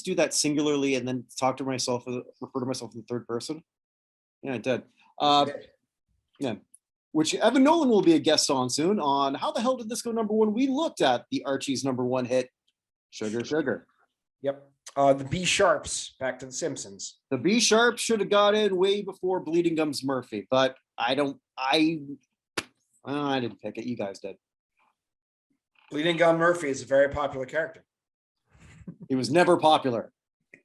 do that singularly and then talk to myself, refer to myself in the third person? Yeah, I did. Yeah, which Evan Nolan will be a guest on soon on how the hell did this go #1? We looked at the Archies' #1 hit, Sugar Sugar. Yep. The B Sharps, back to the Simpsons. The B Sharps should have got in way before Bleeding Gums Murphy, but I didn't pick it. You guys did. Bleeding Gum Murphy is a very popular character. He was never popular.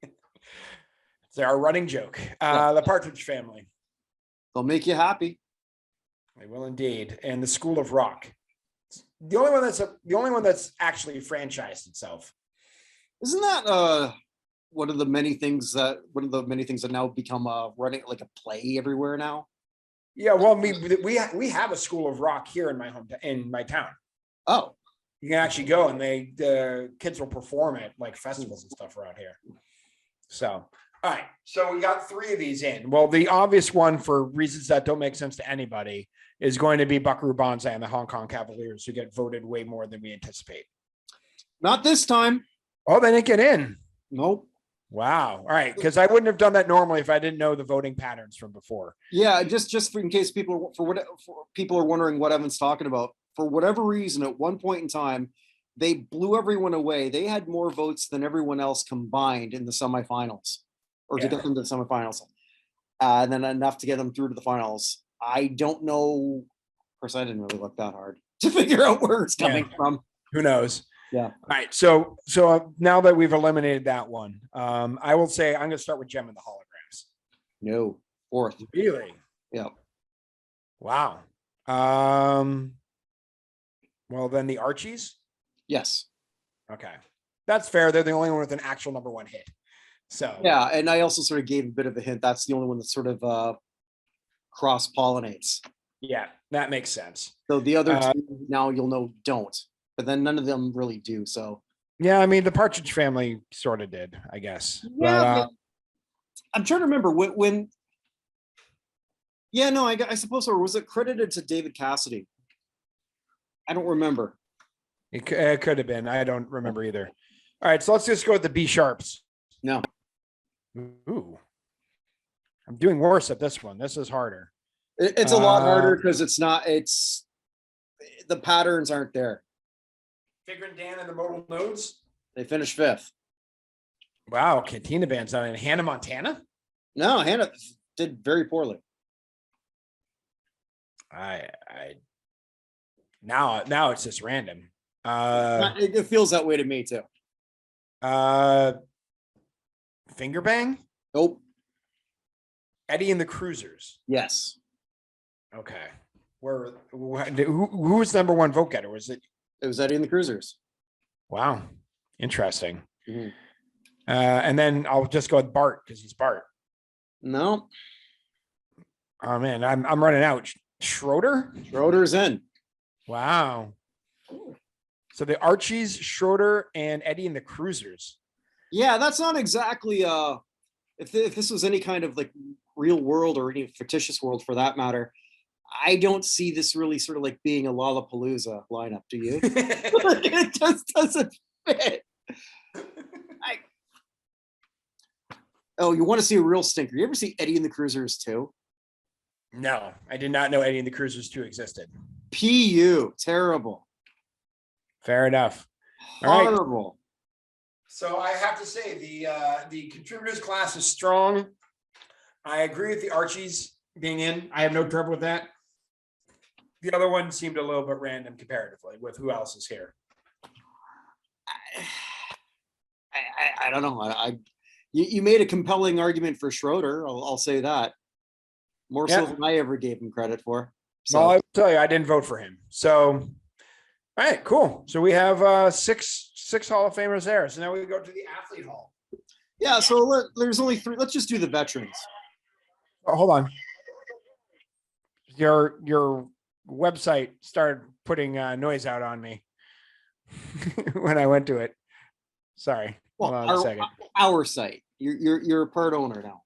It's our running joke. The Partridge Family. They'll make you happy. They will indeed. And the School of Rock. The only one that's actually franchised itself. Isn't that one of the many things that now become running like a play everywhere now? Yeah, well, we have a School of Rock here in my town. Oh, you can actually go, and the kids will perform at like festivals and stuff around here. So, all right, so we got 3 of these in. Well, the obvious one, for reasons that don't make sense to anybody, is going to be Buckaroo Banzai and the Hong Kong Cavaliers, who get voted way more than we anticipate. not this time. Oh, they didn't get in. Nope. Wow. All right, because I wouldn't have done that normally if I didn't know the voting patterns from before. Yeah, just in case people are wondering what Evan's talking about. For whatever reason, at one point in time, they blew everyone away. They had more votes than everyone else combined in the semifinals, or to get them to the semifinals, and then enough to get them through to the finals. I don't know. Of course, I didn't really look that hard to figure out where it's coming from. Who knows? Yeah. All right. So now that we've eliminated that one, I will say I'm going to start with Gem and the Holograms. No, 4th. Really? Yeah. Wow. Well, then the Archies. Yes. Okay, that's fair. They're the only one with an actual #1 hit. So yeah, and I also sort of gave a bit of a hint. That's the only one that sort of cross pollinates. Yeah, that makes sense. So the other two now you'll know don't. but then none of them really do. So Yeah, I mean, the Partridge Family sort of did, I guess. yeah, But, but I'm trying to remember when yeah, no, I suppose so. Or was it credited to David Cassidy? I don't remember. it could have been. I don't remember either. All right, so let's just go with the B sharps. No. Ooh, I'm doing worse at this one. This is harder. It's a lot harder because it's the patterns aren't there. Figure and Dan and the modal nodes. They finished 5th. Wow, Cantina Band's on in Hannah Montana. No, Hannah did very poorly. I now it's just random. It feels that way to me too. Finger Bang, Nope. Eddie and the Cruisers. Yes. Okay, who was number one vote getter? Was it? It was Eddie and the Cruisers. Wow, interesting. Mm-hmm. And then I'll just go with Bart because he's Bart. No. Oh man, I'm running out. Schroeder. Schroeder's in. Wow. So the Archies, Schroeder, and Eddie and the Cruisers. Yeah, that's not exactly if this was any kind of like real world or any fictitious world for that matter, I don't see this really sort of like being a Lollapalooza lineup, do you? It just doesn't fit. Oh, you want to see a real stinker? You ever see Eddie and the Cruisers 2? No, I did not know Eddie and the Cruisers 2 existed. PU, terrible. Fair enough. All right. Horrible. So I have to say the contributors class is strong. I agree with the Archies being in. I have no trouble with that. The other one seemed a little bit random comparatively with who else is here. I don't know. You made a compelling argument for Schroeder. I'll say that. More so than I ever gave him credit for. So Well, I'll tell you, I didn't vote for him. So, all right, cool. So we have six Hall of Famers there. So now we go to the Athlete Hall. yeah, so there's only 3. Let's just do the veterans. Oh, hold on. Your website started putting noise out on me when I went to it. Sorry. Well, Hold on a second. our site. You're a part owner now.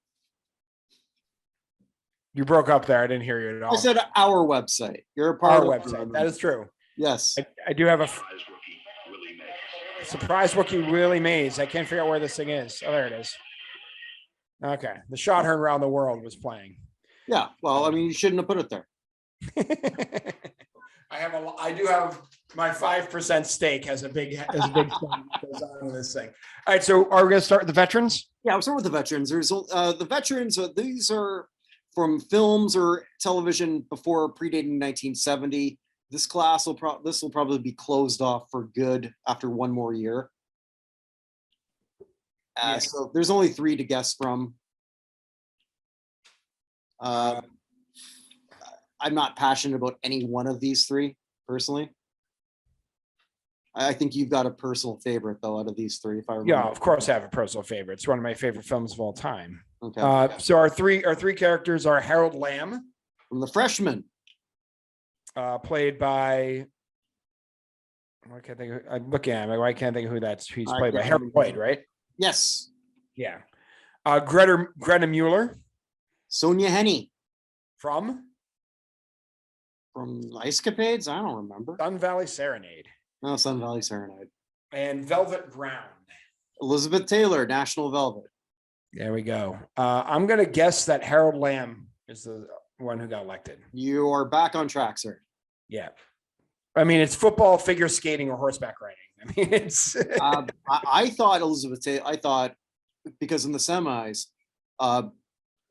You broke up there. I didn't hear you at all. I said our website. You're a part Our of website. That is true. Yes. I do have a surprise rookie, Willie Mays. I can't figure out where this thing is. Oh, there it is. Okay. The shot heard around the world was playing. Yeah. Well, I mean, you shouldn't have put it there. I do have my 5% stake has a big stake goes on in this thing. All right. So are we going to start with the veterans? Yeah, I'll start with the veterans. There's the veterans. These are from films or television before predating 1970. This class will probably be closed off for good after one more year. So there's only 3 to guess from. I'm not passionate about any one of these 3 personally. I think you've got a personal favorite though out of these 3. If I remember. Yeah, of course I have a personal favorite. It's one of my favorite films of all time. Okay. So our three characters are Harold Lamb, From The Freshman. played by. I can't think. I'm looking at him. I can't think of who that's. He's played by Harold Lloyd, right? Yes. Yeah. Greta Mueller Sonia Henney. from Ice Capades? I don't remember. Sun Valley Serenade No, Sun Valley Serenade. and Velvet Brown. Elizabeth Taylor, National Velvet. There we go. I'm gonna guess that Harold Lamb is the one who got elected. You are back on track, sir. Yeah. I mean, it's football, figure skating, or horseback riding. I mean, it's. I thought Elizabeth Taylor. I thought because in the semis,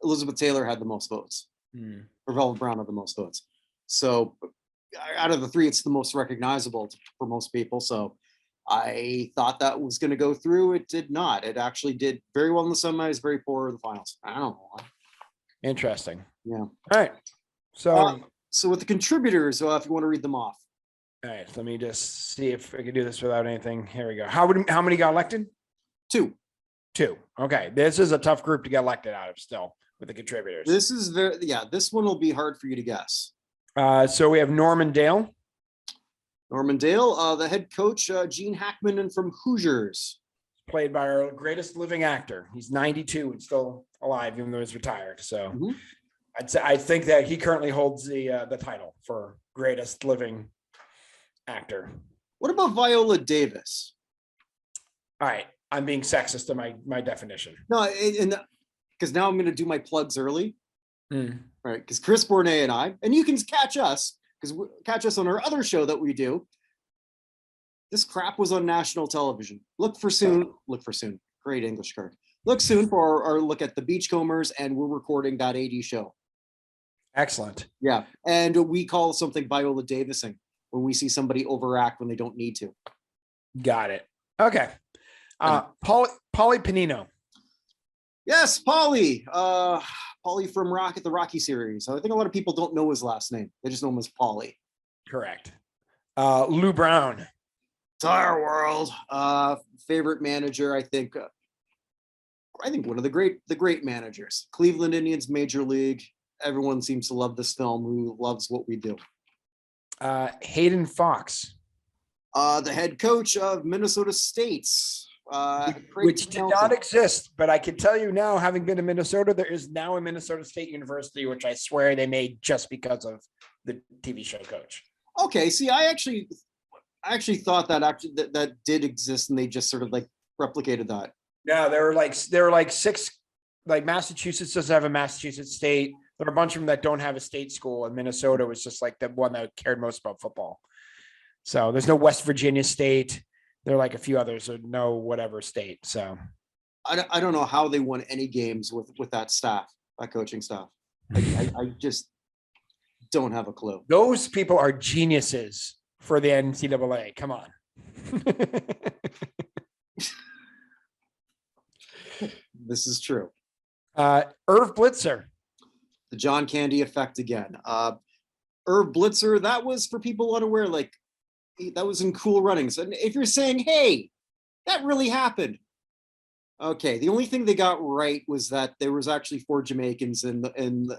Elizabeth Taylor had the most votes, or Velvet Brown had the most votes. So out of the 3, it's the most recognizable for most people. So I thought that was going to go through. It did not. It actually did very well in the semis, very poor in the finals. I don't know why. Interesting. Yeah. All right. So. So with the contributors, if you want to read them off. All right, let me just see if I can do this without anything. Here we go. How many got elected? 2. 2. Okay, this is a tough group to get elected out of still with the contributors. This is this one will be hard for you to guess. So we have Norman Dale. Norman Dale, the head coach, Gene Hackman, and from Hoosiers. Played by our greatest living actor. He's 92 and still alive, even though he's retired. So I think that he currently holds the title for greatest living actor. What about Viola Davis? All right, I'm being sexist in my definition. No, because now I'm going to do my plugs early. Right, because Chris Bournet and I, and you can catch us on our other show that we do. This crap was on national television. Look for soon. Great English, Kirk. Look soon for our look at the Beachcombers, and we're recording that 80s show. Excellent. Yeah, and we call something Viola Davising when we see somebody overact when they don't need to. Got it. Okay. Pauly Panino. Yes, Pauly. Pauly from the Rocky series. I think a lot of people don't know his last name. They just know him as Pauly. Correct. Lou Brown. Entire world. Favorite manager, I think one of the great managers. Cleveland Indians, Major League. Everyone seems to love this film, who loves what we do. Hayden Fox. The head coach of Minnesota State's. Which did not exist, but I can tell you now, having been to Minnesota, there is now a Minnesota State University, which I swear they made just because of the TV show Coach. Okay, see, I actually thought that did exist, and they just sort of like replicated that. No, there were like six, like Massachusetts doesn't have a Massachusetts State. There are a bunch of them that don't have a state school, and Minnesota was just like the one that cared most about football. So there's no West Virginia State. There are like a few others, or no whatever state. So I don't know how they won any games with that staff, that coaching staff. I just don't have a clue. Those people are geniuses for the NCAA. Come on. This is true. Irv Blitzer. The John Candy effect again. Irv Blitzer, that was, for people unaware, like, that was in Cool Runnings. And if you're saying, hey, that really happened. Okay, the only thing they got right was that there was actually 4 Jamaicans in the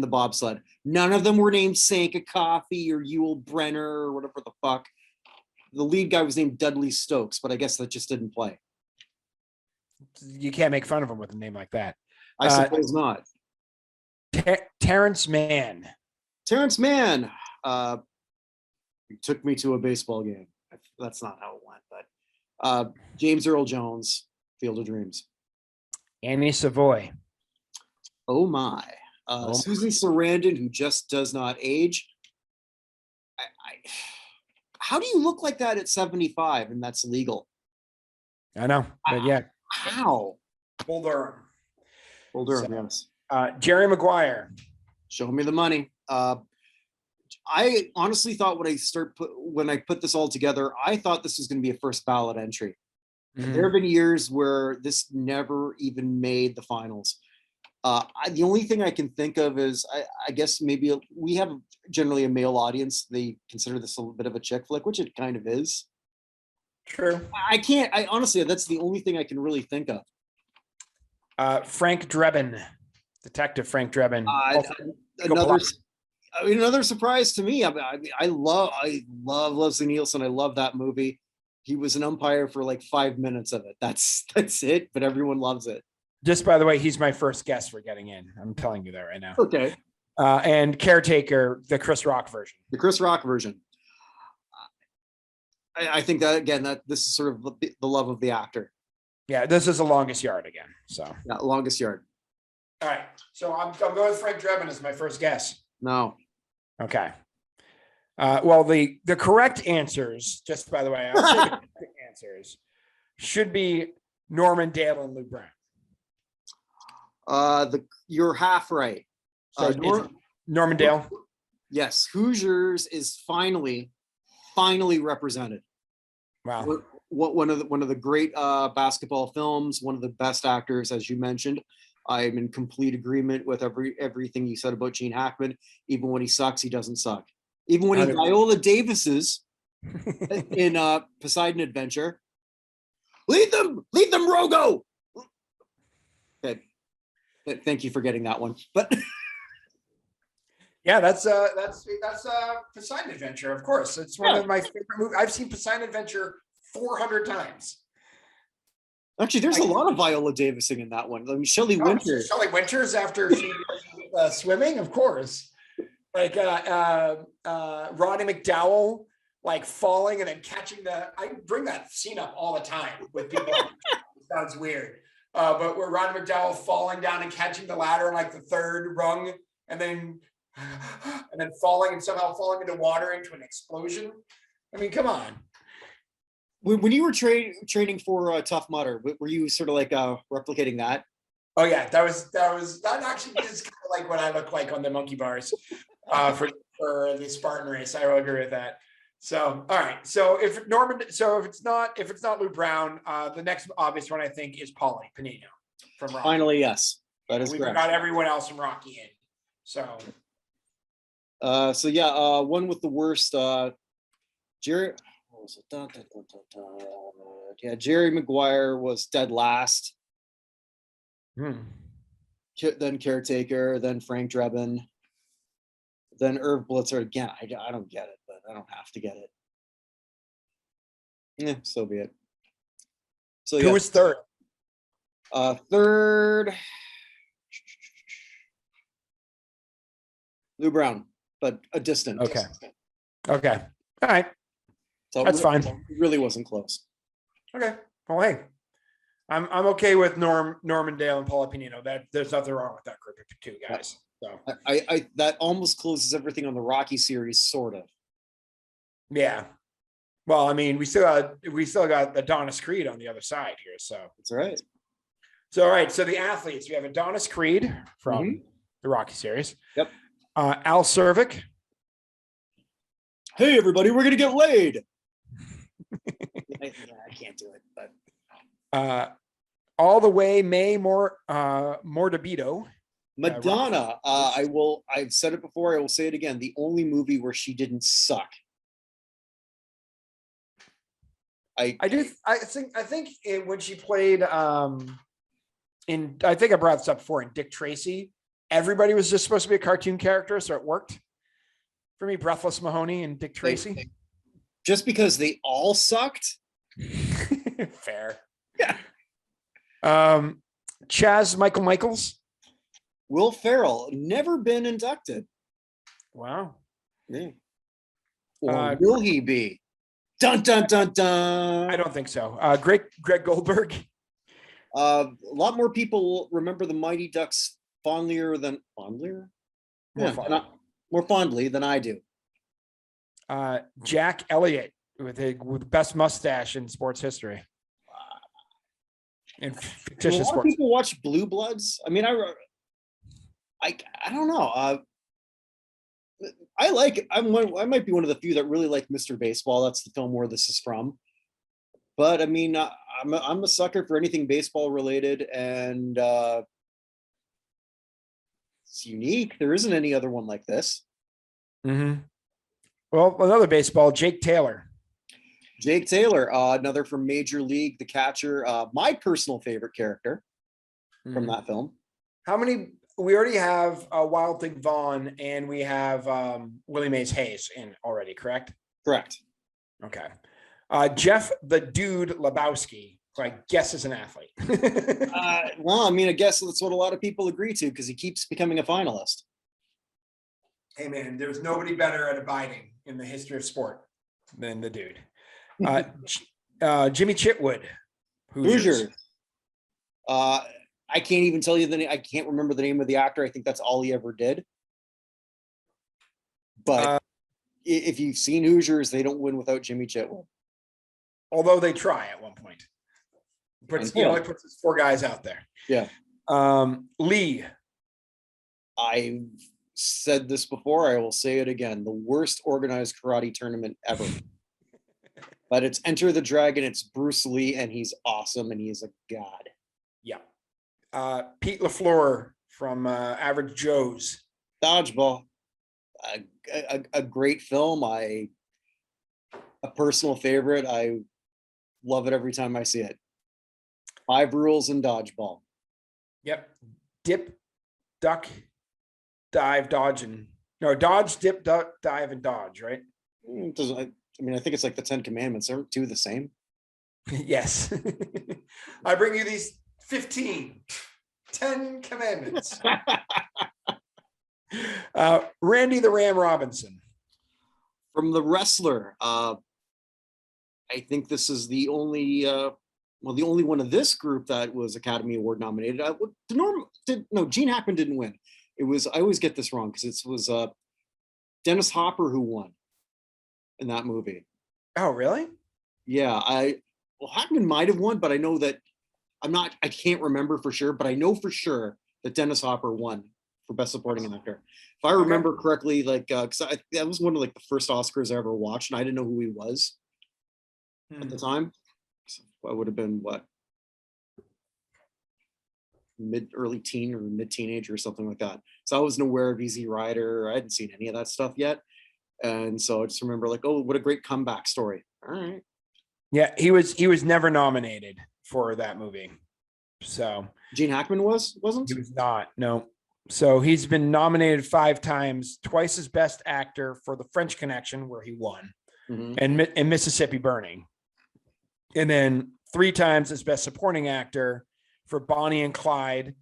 bobsled. None of them were named Sanka Coffee or Yul Brenner or whatever the fuck. The lead guy was named Dudley Stokes, but I guess that just didn't play. You can't make fun of him with a name like that. I suppose not. Terrence Mann. Terrence Mann. He took me to a baseball game. That's not how it went, but James Earl Jones, Field of Dreams. Annie Savoy. Oh my. Susan Sarandon, who just does not age. How do you look like that at 75 and that's legal? I know, but yeah. How? Bull Durham, yes. Jerry Maguire. Show me the money. I honestly thought when I put this all together, I thought this was going to be a first ballot entry. Mm-hmm. There have been years where this never even made the finals. The only thing I can think of is, I guess maybe we have generally a male audience. They consider this a little bit of a chick flick, which it kind of is. True. I honestly, that's the only thing I can really think of. Frank Drebin, Detective Frank Drebin. Another surprise to me. I love Leslie Nielsen. I love that movie. He was an umpire for like 5 minutes of it. That's it, but everyone loves it. Just by the way, he's my first guest for getting in. I'm telling you that right now. Okay. And Caretaker, the Chris Rock version. The Chris Rock version. I think that, again, that this is sort of the love of the actor. Yeah, this is the Longest Yard again. So yeah, Longest Yard. All right. So I'm going with Frank Drebin as my first guess. No. Okay. Well, the correct answers, just by the way, I'll say the correct answers should be Norman Dale and Lou Brown. You're half right. Norman Dale. Yes, Hoosiers is finally represented. Wow. One of the great basketball films, one of the best actors, as you mentioned. I'm in complete agreement with everything you said about Gene Hackman. Even when he sucks, he doesn't suck. Even when he Viola Davises in Poseidon Adventure. Lead them, Rogo. Okay. Thank you for getting that one. But Yeah, that's Poseidon Adventure, of course. It's one of my favorite movies. I've seen Poseidon Adventure 400 times. Actually, there's a lot of Viola Davising in that one. I mean, Shelley Winters. Shelley Winters after she swimming, of course. Like Roddy McDowell, like falling and then catching I bring that scene up all the time with people. It sounds weird. But where Roddy McDowell falling down and catching the ladder on like the third rung and then falling and somehow falling into water into an explosion. I mean, come on. When you were training for Tough Mudder, were you sort of like replicating that? Oh yeah, that actually is kind of like what I look like on the monkey bars for the Spartan race. I will agree with that. So all right, so if it's not Lou Brown, the next obvious one I think is Paulie Panino from Rocky. Finally, yes, that is We've correct. got everyone else from Rocky in. So yeah, one with the worst. Jerry. What was it? Yeah, Jerry Maguire was dead last. Then Caretaker, then Frank Drebin, then Irv Blitzer again. I don't get it, but I don't have to get it. Yeah, so be it. So who was third? Third, Lou Brown, but a distant. Okay. All right. So that's fine. It really wasn't close. Okay. Well, hey, I'm okay with Norman Dale and Paula Panino. There's nothing wrong with that group of two guys. So I that almost closes everything on the Rocky series, sort of. Yeah. Well, I mean, we still got Adonis Creed on the other side here. So that's right. So all right. So the athletes, we have Adonis Creed from the Rocky series. Yep. Al Cervic. Hey everybody, we're gonna get laid. I can't do it, but all the way May Morbido. Madonna. I've said it before, I will say it again. The only movie where she didn't suck. I think when she played I think I brought this up before in Dick Tracy, everybody was just supposed to be a cartoon character, so it worked for me. Breathless Mahoney and Dick Tracy. Just because they all sucked. Fair. Yeah. Chaz Michaels. Will Ferrell, never been inducted. Wow. Yeah. Or will he be? Dun dun dun dun. I don't think so. Greg Goldberg. A lot more people remember the Mighty Ducks fondlier. More fondly than I do. Jack Elliott with the best mustache in sports history. And fictitious sports. People watch Blue Bloods. I mean, I don't know. I might be one of the few that really like Mr. Baseball. That's the film where this is from. But I mean, I'm a sucker for anything baseball related, and it's unique. There isn't any other one like this. Mm-hmm. Well, another baseball, Jake Taylor. Another from Major League, the catcher. My personal favorite character from that film. How many? We already have Wild Thing Vaughn, and we have Willie Mays Hayes in already, correct? Correct. Okay. Jeff the Dude Lebowski, who I guess is an athlete. Well, I mean, I guess that's what a lot of people agree to because he keeps becoming a finalist. Hey, man, there's nobody better at abiding in the history of sport than the dude. Jimmy Chitwood. Hoosiers. I can't even tell you the name. I can't remember the name of the actor. I think that's all he ever did. But if you've seen Hoosiers, they don't win without Jimmy Chitwood. Although they try at one point. He only puts his four guys out there. Yeah. Lee. I've said this before. I will say it again. The worst organized karate tournament ever. But it's Enter the Dragon. It's Bruce Lee, and he's awesome, and he's a god. Yeah. Pete LaFleur from Average Joe's. Dodgeball. A great film. A personal favorite. I love it every time I see it. 5 rules in dodgeball. Yep. Dip, duck, dive, dodge, and No, dodge, dip, duck, dive, and dodge, right? I mean, I think it's like the 10 Commandments. Aren't two the same? Yes. I bring you these 10 commandments. Randy the Ram Robinson. From The Wrestler. I think this is the only the only one of this group that was Academy Award nominated. Gene Hackman didn't win. It was, I always get this wrong because it was Dennis Hopper who won in that movie. Oh, really? Yeah, Hackman might have won, but I know that I can't remember for sure, but I know for sure that Dennis Hopper won for Best Supporting Actor. If I remember correctly, like, because that was one of like the first Oscars I ever watched, and I didn't know who he was at the time. So I would have been what, early teen or mid teenager or something like that. So I wasn't aware of Easy Rider. I hadn't seen any of that stuff yet, and so I just remember like, oh, what a great comeback story. All right. Yeah, he was never nominated for that movie. So Gene Hackman wasn't? He was not. No. So he's been nominated 5 times, twice as Best Actor for The French Connection, where he won, and Mississippi Burning, and then 3 times as Best Supporting Actor for Bonnie and Clyde.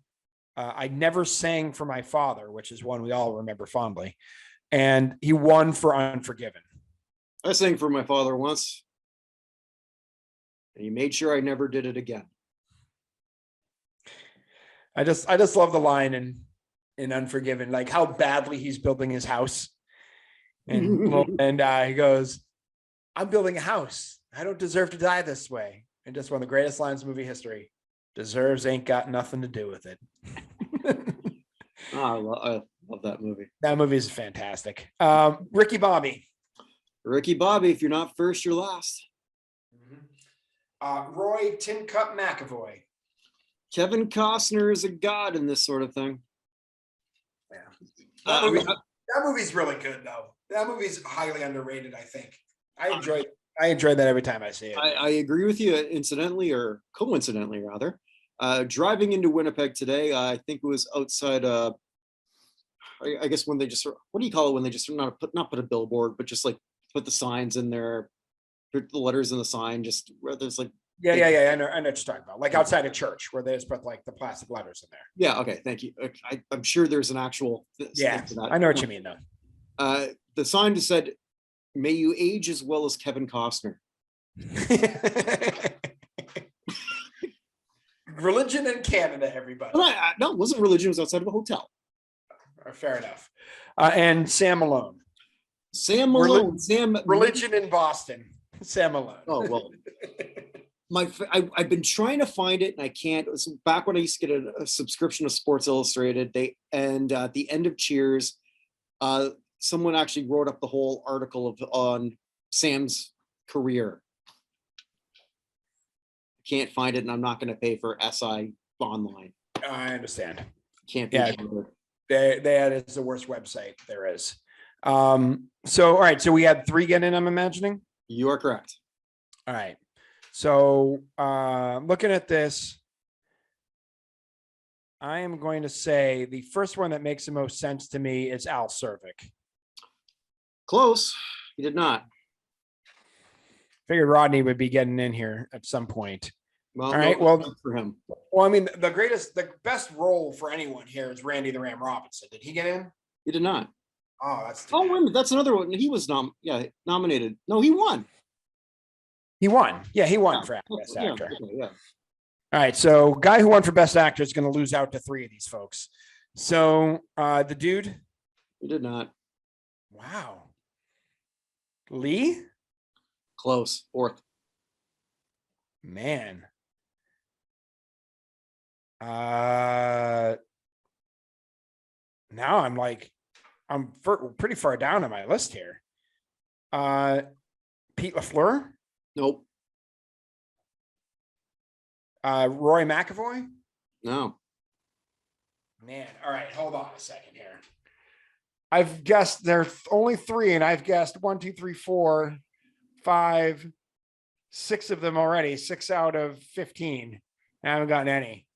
I Never Sang for My Father, which is one we all remember fondly, and he won for Unforgiven. I sang for my father once, and he made sure I never did it again. I just love the line in Unforgiven, like how badly he's building his house, and he goes, "I'm building a house. I don't deserve to die this way." And just one of the greatest lines in movie history: "Deserves ain't got nothing to do with it." I love that movie. That movie is fantastic. Ricky Bobby. Ricky Bobby, if you're not first, you're last. Roy Tin Cup McAvoy. Kevin Costner is a god in this sort of thing. Yeah. That movie's really good, though. That movie's highly underrated, I think. I enjoy that every time I see it. I agree with you, incidentally or coincidentally, rather. Driving into Winnipeg today, I think it was outside, I guess when they just, what do you call it when they just not put a billboard, but just like put the signs in there, put the letters in the sign, just where there's like, Yeah. I know what you're talking about. Like outside a church where they just put like the plastic letters in there. Yeah. Okay. Thank you. I'm sure there's an actual. Yeah. I know what you mean though. The sign just said, "May you age as well as Kevin Costner." Religion in Canada, everybody. No, it wasn't religion. It was outside of a hotel. Fair enough. And Sam Malone. Sam Malone. Religion in Boston. Sam Malone. Oh, well. I've been trying to find it and I can't. It was back when I used to get a subscription to Sports Illustrated. At the end of Cheers, someone actually wrote up the whole article on Sam's career. Can't find it, and I'm not going to pay for SI online. I understand. Can't be. Yeah, that is the worst website there is. So all right, so we had 3 get in, I'm imagining. You are correct. All right. So looking at this, I am going to say the first one that makes the most sense to me is Al Cervic. Close. He did not. Figured Rodney would be getting in here at some point. Well, all right. Well, for him. Well, I mean, the best role for anyone here is Randy the Ram Robinson. Did he get in? He did not. Oh, that's. Oh, wait a minute. That's another one. He was nominated. No, he won. He won. Yeah, he won for Best Actor. Yeah. All right. So, guy who won for Best Actor is going to lose out to 3 of these folks. So, the dude. He did not. Wow. Lee. Close. 4th. Man. Now I'm pretty far down on my list here. Pete LaFleur. Nope. Roy McAvoy. No. Man. All right. Hold on a second here. I've guessed there's only 3 and I've guessed 1, 2, 3, 4, 5, 6 of them already. 6 out of 15. I haven't gotten any.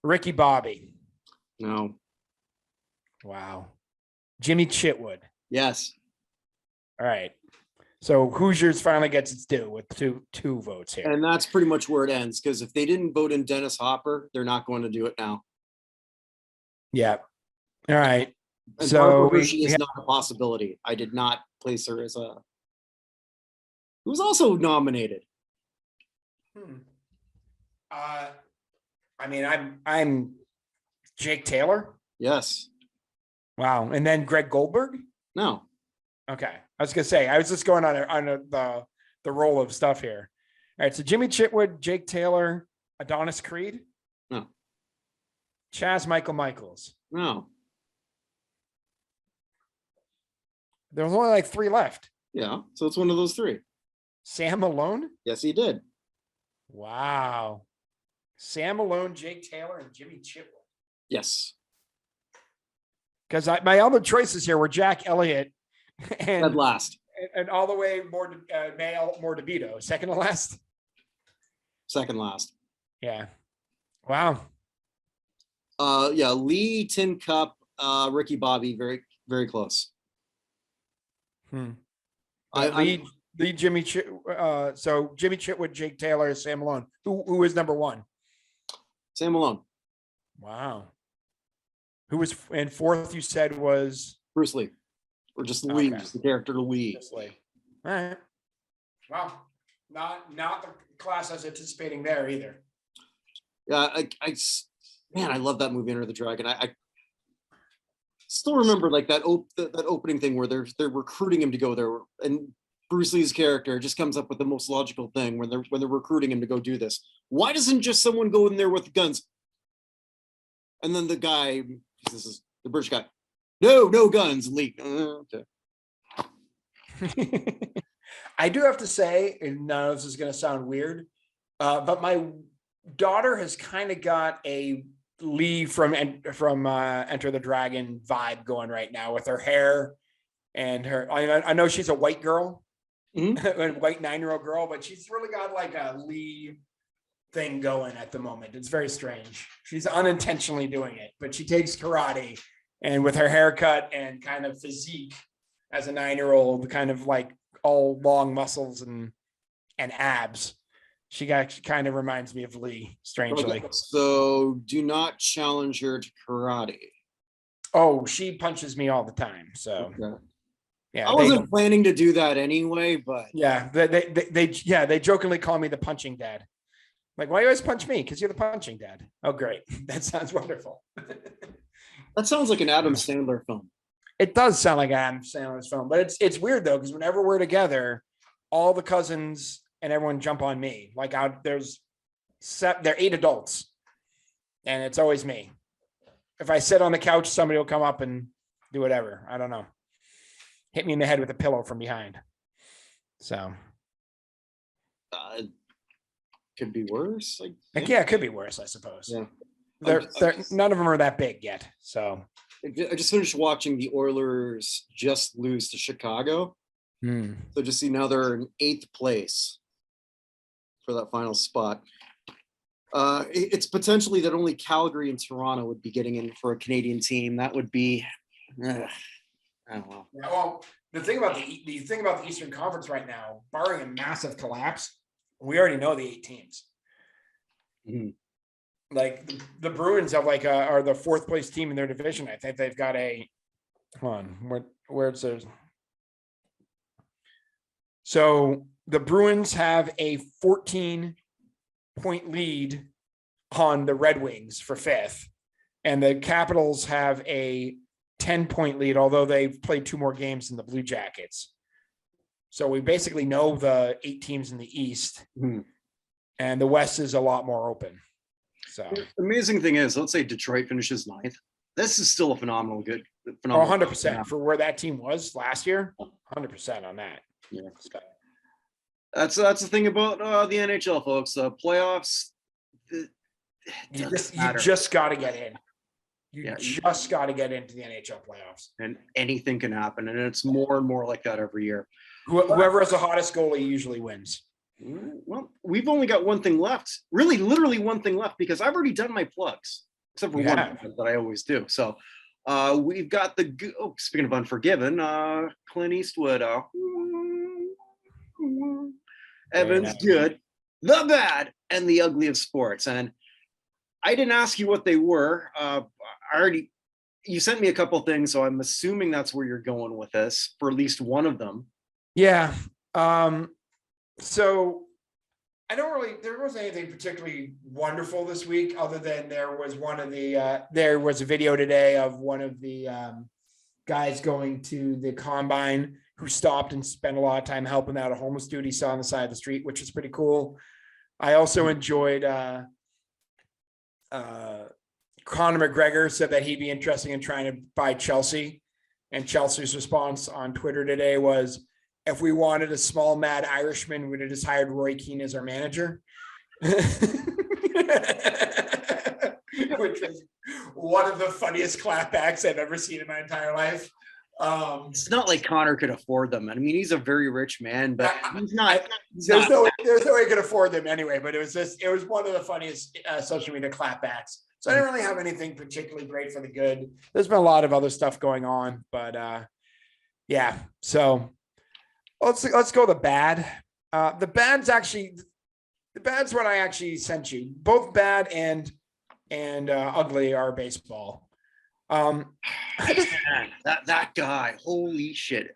Ricky Bobby. No. Wow. Jimmy Chitwood. Yes. All right. So Hoosiers finally gets its due with two votes here. And that's pretty much where it ends, because if they didn't vote in Dennis Hopper, they're not going to do it now. Yeah. All right. And So Barbara Hershey is not a possibility. I did not place her as a. Who was also nominated. I mean, I'm Jake Taylor. Yes. Wow. And then Greg Goldberg. No. Okay. I was gonna say I was just going on the roll of stuff here. All right. So Jimmy Chitwood, Jake Taylor, Adonis Creed. No. Chaz Michaels. No. There was only like 3 left. Yeah. So it's one of those 3. Sam Malone. Yes, he did. Wow. Sam Malone, Jake Taylor, and Jimmy Chitwood. Yes. Because my other choices here were Jack Elliott and Dead last. And all the way more male, more DeVito. Second to last. Second last. Yeah. Wow. Yeah. Lee, Tin Cup, Ricky Bobby, very, very close. Lee, Jimmy. So Jimmy Chitwood, Jake Taylor, Sam Malone. Who is number 1? Sam Malone. Wow. Who was in 4th? You said was Bruce Lee, or just Lee, Okay. just the character Lee. All right. Wow. Not the class I was anticipating there either. Yeah, man, I love that movie, Enter the Dragon. I still remember like that opening thing where they're recruiting him to go there, and Bruce Lee's character just comes up with the most logical thing when they're recruiting him to go do this. Why doesn't just someone go in there with guns? And then the guy, this is the British guy, no guns, Lee. Okay. I do have to say, and none of this is going to sound weird, but my daughter has kind of got a Lee from Enter the Dragon vibe going right now with her hair and her. I know she's a white girl, a white 9-year-old girl, but she's really got like a Lee thing going at the moment. It's very strange. She's unintentionally doing it, but she takes karate, and with her haircut and kind of physique as a 9-year-old, kind of like all long muscles and abs. She kind of reminds me of Lee, strangely. Okay, so do not challenge her to karate. Oh, she punches me all the time. So okay. Yeah, I wasn't planning to do that anyway, but yeah, they jokingly call me the punching dad. Like, why you always punch me? Because you're the punching dad. Oh, great. That sounds wonderful. That sounds like an Adam Sandler film. It does sound like Adam Sandler's film, but it's weird though, because whenever we're together, all the cousins and everyone jump on me. Like there are 8 adults, and it's always me. If I sit on the couch, somebody will come up and do whatever. I don't know. Hit me in the head with a pillow from behind. So could be worse. Yeah, it could be worse, I suppose. Yeah. None of them are that big yet. So I just finished watching the Oilers just lose to Chicago. So just see now they're in 8th place for that final spot. It's potentially that only Calgary and Toronto would be getting in for a Canadian team. That would be, I don't know. Yeah, well, the thing about the Eastern Conference right now, barring a massive collapse, we already know the 8 teams. Like the Bruins have are the 4th place team in their division. I think they've got where's theirs? So the Bruins have a 14-point lead on the Red Wings for 5th, and the Capitals have a 10-point lead, although they've played 2 more games than the Blue Jackets. So we basically know the 8 teams in the East, and the West is a lot more open. So the amazing thing is, let's say Detroit finishes 9th. This is still a phenomenal 100% for where that team was last year. 100% on that. Yeah, that's the thing about the NHL, folks. Playoffs. You just got to get in. You just got to get into the NHL playoffs, and anything can happen, and it's more and more like that every year. Whoever has the hottest goalie usually wins. Well, we've only got one thing left. Really, literally one thing left, because I've already done my plugs. except for Yeah. one that I always do. So we've got speaking of Unforgiven, Clint Eastwood, Very Evan's nice. Good, The Bad, and The Ugly of Sports. And I didn't ask you what they were. You sent me a couple things, so I'm assuming that's where you're going with this for at least one of them. Yeah. So there wasn't anything particularly wonderful this week, other than there was a video today of one of the guys going to the combine who stopped and spent a lot of time helping out a homeless dude he saw on the side of the street, which is pretty cool. I also enjoyed Conor McGregor said that he'd be interested in trying to buy Chelsea. And Chelsea's response on Twitter today was, if we wanted a small, mad Irishman, we'd have just hired Roy Keane as our manager. Which was one of the funniest clapbacks I've ever seen in my entire life. It's not like Connor could afford them. I mean, he's a very rich man, but he's not. There's no way he could afford them anyway. But it was one of the funniest social media clapbacks. So I didn't really have anything particularly great for the good. There's been a lot of other stuff going on, but yeah. So let's go the bad. The bad's what I actually sent you. Both bad and ugly are baseball. That guy, holy shit.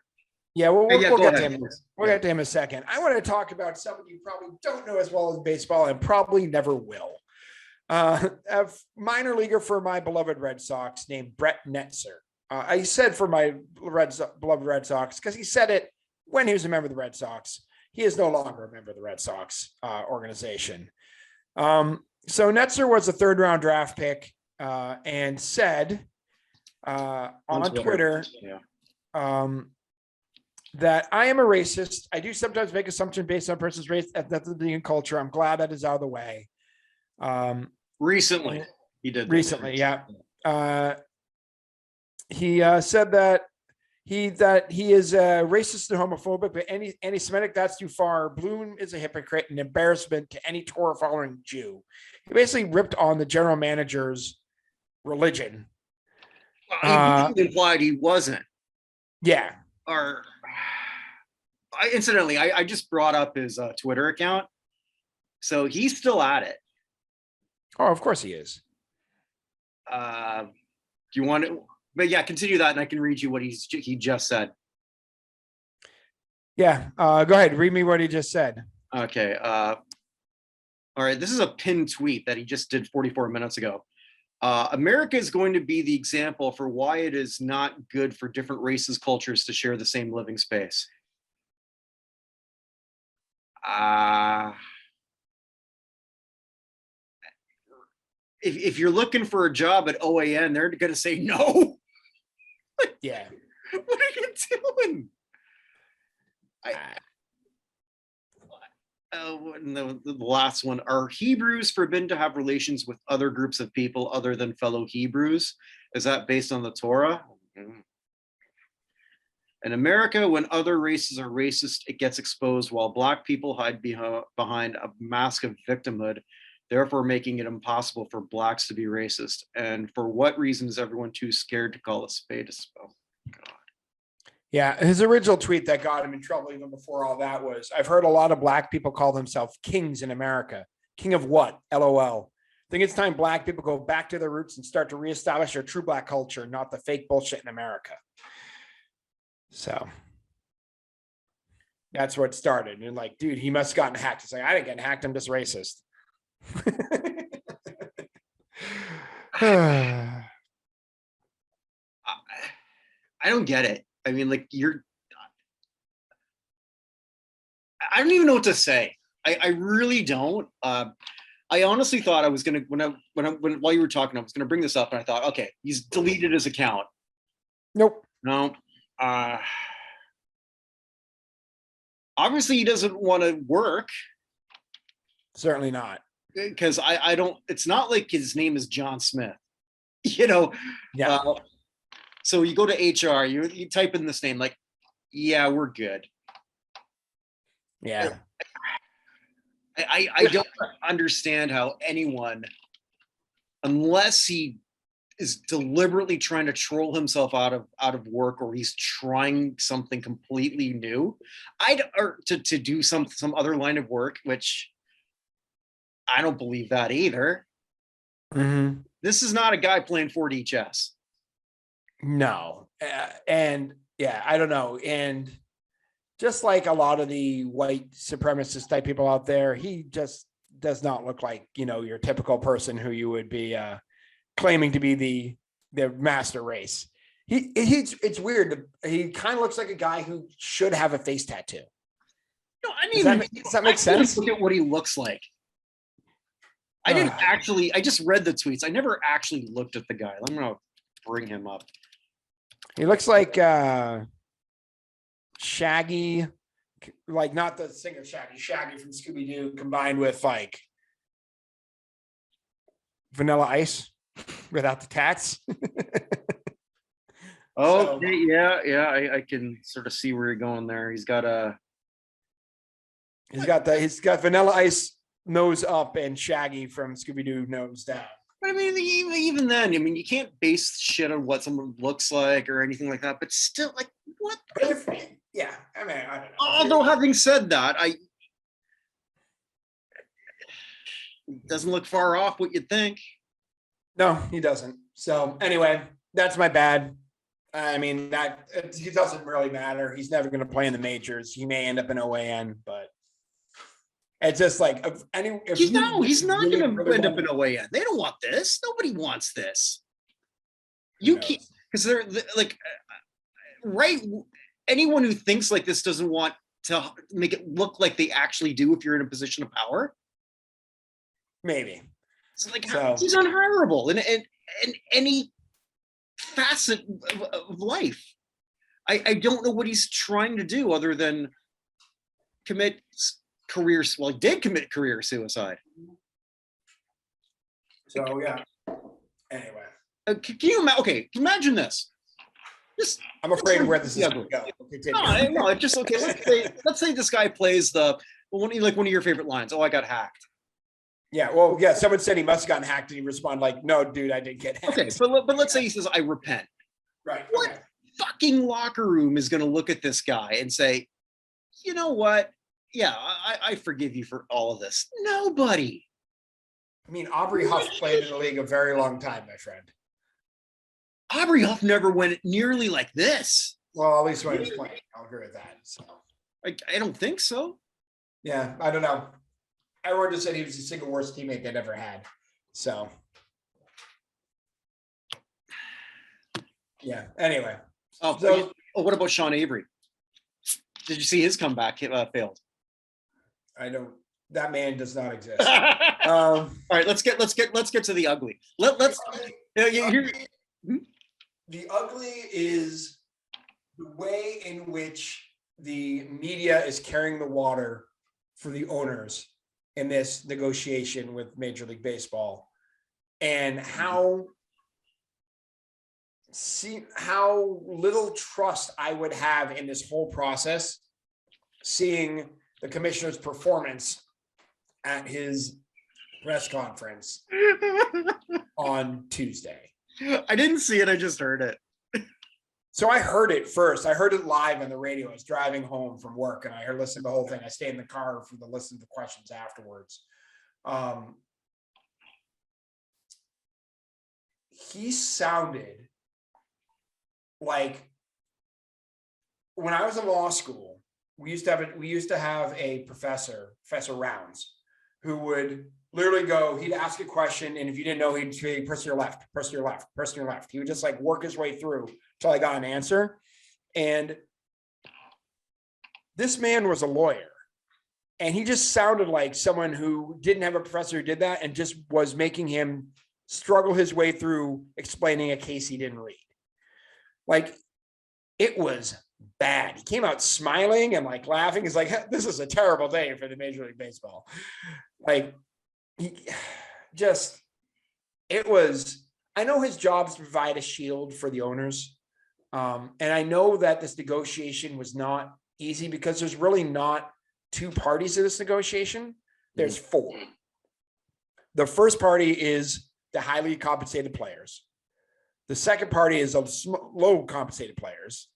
Yeah, we'll get to him. We'll Yeah. get to him in a second. I want to talk about somebody you probably don't know as well as baseball and probably never will. A minor leaguer for my beloved Red Sox named Brett Netzer. I said for my beloved Red Sox because he said it when he was a member of the Red Sox. He is no longer a member of the Red Sox organization. So Netzer was a third-round draft pick and said on Twitter that I am a racist. I do sometimes make assumptions based on a person's race, ethnicity, and culture. I'm glad that is out of the way. Recently, he did. Recently, yeah. He said that he is racist and homophobic, but anti-Semitic, that's too far. Bloom is a hypocrite and embarrassment to any Torah following Jew. He basically ripped on the general manager's religion. Well, he implied he wasn't. Yeah. Incidentally, I just brought up his Twitter account, so he's still at it. Oh, of course he is. Do you want to? But yeah, continue that, and I can read you what he just said. Yeah, go ahead. Read me what he just said. Okay. All right. This is a pinned tweet that he just did 44 minutes ago. America is going to be the example for why it is not good for different races, cultures to share the same living space. If you're looking for a job at OAN, they're going to say no. Yeah. What are you doing? The last one, are Hebrews forbidden to have relations with other groups of people other than fellow Hebrews? Is that based on the Torah? In America, when other races are racist, it gets exposed while Black people hide behind a mask of victimhood, therefore making it impossible for Blacks to be racist. And for what reason is everyone too scared to call a spade a spell? God. Yeah, his original tweet that got him in trouble even before all that was, I've heard a lot of Black people call themselves kings in America. King of what? LOL. I think it's time Black people go back to their roots and start to reestablish their true Black culture, not the fake bullshit in America. So that's what started. And like, dude, he must have gotten hacked. He's like, I didn't get hacked. I'm just racist. I don't get it. I mean, like I don't even know what to say. I really don't. I honestly thought I was gonna while you were talking, I was gonna bring this up, and I thought, okay, he's deleted his account. Nope. No. Obviously, he doesn't want to work. Certainly not. Because I don't. It's not like his name is John Smith. You know. Yeah. So you go to HR, you type in this name, like, yeah, we're good. Yeah. I don't understand how anyone, unless he is deliberately trying to troll himself out of work, or he's trying something completely new, or to do some other line of work, which I don't believe that either. Mm-hmm. This is not a guy playing 4D chess. No. And yeah, I don't know. And just like a lot of the white supremacist type people out there, he just does not look like, your typical person who you would be claiming to be the master race. It's weird. He kind of looks like a guy who should have a face tattoo. No, I mean, does that make sense? Look at what he looks like. I just read the tweets. I never actually looked at the guy. I'm going to bring him up. He looks like Shaggy, like not the singer Shaggy from Scooby-Doo combined with like Vanilla Ice without the tats. Oh, so, yeah. I can sort of see where you're going there. He's got Vanilla Ice nose up and Shaggy from Scooby-Doo nose down. I mean, even then, I mean, you can't base shit on what someone looks like or anything like that. But still, like, what? Yeah, I mean, I don't know. Although, having said that, it doesn't look far off what you'd think. No, he doesn't. So anyway, that's my bad. I mean, he doesn't really matter. He's never going to play in the majors. He may end up in OAN, but it's just like he's not going to end up in OAN. They don't want this. Nobody wants this. You can't, because they're like, right? Anyone who thinks like this doesn't want to make it look like they actually do if you're in a position of power. Maybe. So he's unhireable in any facet of life. I don't know what he's trying to do other than commit career. Well, he did commit career suicide. So yeah. Anyway, can you imagine this? I'm afraid of where this is going to go. No. It's just okay. Let's say this guy plays one of your favorite lines. Oh, I got hacked. Yeah, well, yeah. Someone said he must have gotten hacked, and he responded like, "No, dude, I didn't get hacked." Okay, but let's say he says, "I repent." Right. What fucking locker room is going to look at this guy and say, "You know what? Yeah, I forgive you for all of this." Nobody. I mean, Aubrey Huff played in the league a very long time, my friend. Aubrey Huff never went nearly like this. Well, at least when he was playing, I'll agree with that. So, I don't think so. Yeah, I don't know. Everyone just said he was the single worst teammate they'd ever had. So, yeah. Anyway. What about Sean Avery? Did you see his comeback failed? I don't. That man does not exist. All right, let's get to the ugly. The ugly is the way in which the media is carrying the water for the owners in this negotiation with Major League Baseball, and how little trust I would have in this whole process, seeing the commissioner's performance at his press conference on Tuesday. I didn't see it. I just heard it. So I heard it first. I heard it live on the radio. I was driving home from work and I listened to the whole thing. I stayed in the car for the listen to the questions afterwards. He sounded like when I was in law school, we used to have a Professor Rounds, who would literally go, he'd ask a question, and if you didn't know, he'd say, press your left. He would just like work his way through until I got an answer. And this man was a lawyer, and he just sounded like someone who didn't have a professor who did that and just was making him struggle his way through explaining a case he didn't read. Like, it was bad. He came out smiling and like laughing. He's like, this is a terrible day for the Major League Baseball. Like, I know his job is to provide a shield for the owners. And I know that this negotiation was not easy because there's really not two parties to this negotiation. There's four. The first party is the highly compensated players. The second party is the low compensated players.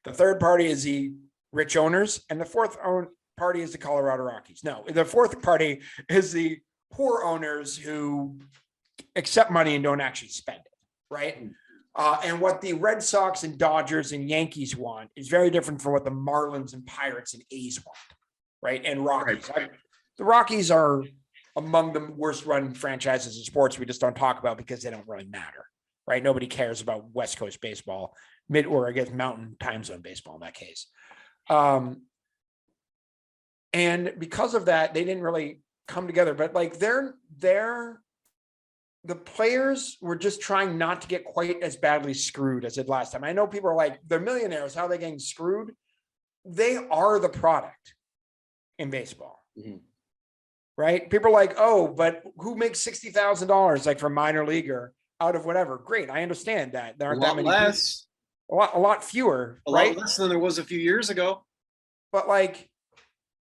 The third party is the rich owners. And the fourth party is the Colorado Rockies. No, the fourth party is the poor owners who accept money and don't actually spend it, right? And what the Red Sox and Dodgers and Yankees want is very different from what the Marlins and Pirates and A's want, right? And Rockies. The Rockies are among the worst run franchises in sports we just don't talk about because they don't really matter, right? Nobody cares about West Coast baseball, or I guess mountain time zone baseball in that case. And because of that, they didn't really come together, but like the players were just trying not to get quite as badly screwed as it last time. I know people are like, they're millionaires. How are they getting screwed? They are the product in baseball, right? People are like, oh, but who makes $60,000 like for minor leaguer out of whatever? Great. I understand that. There aren't that many. Less. A lot fewer, A right? lot less than there was a few years ago. But like,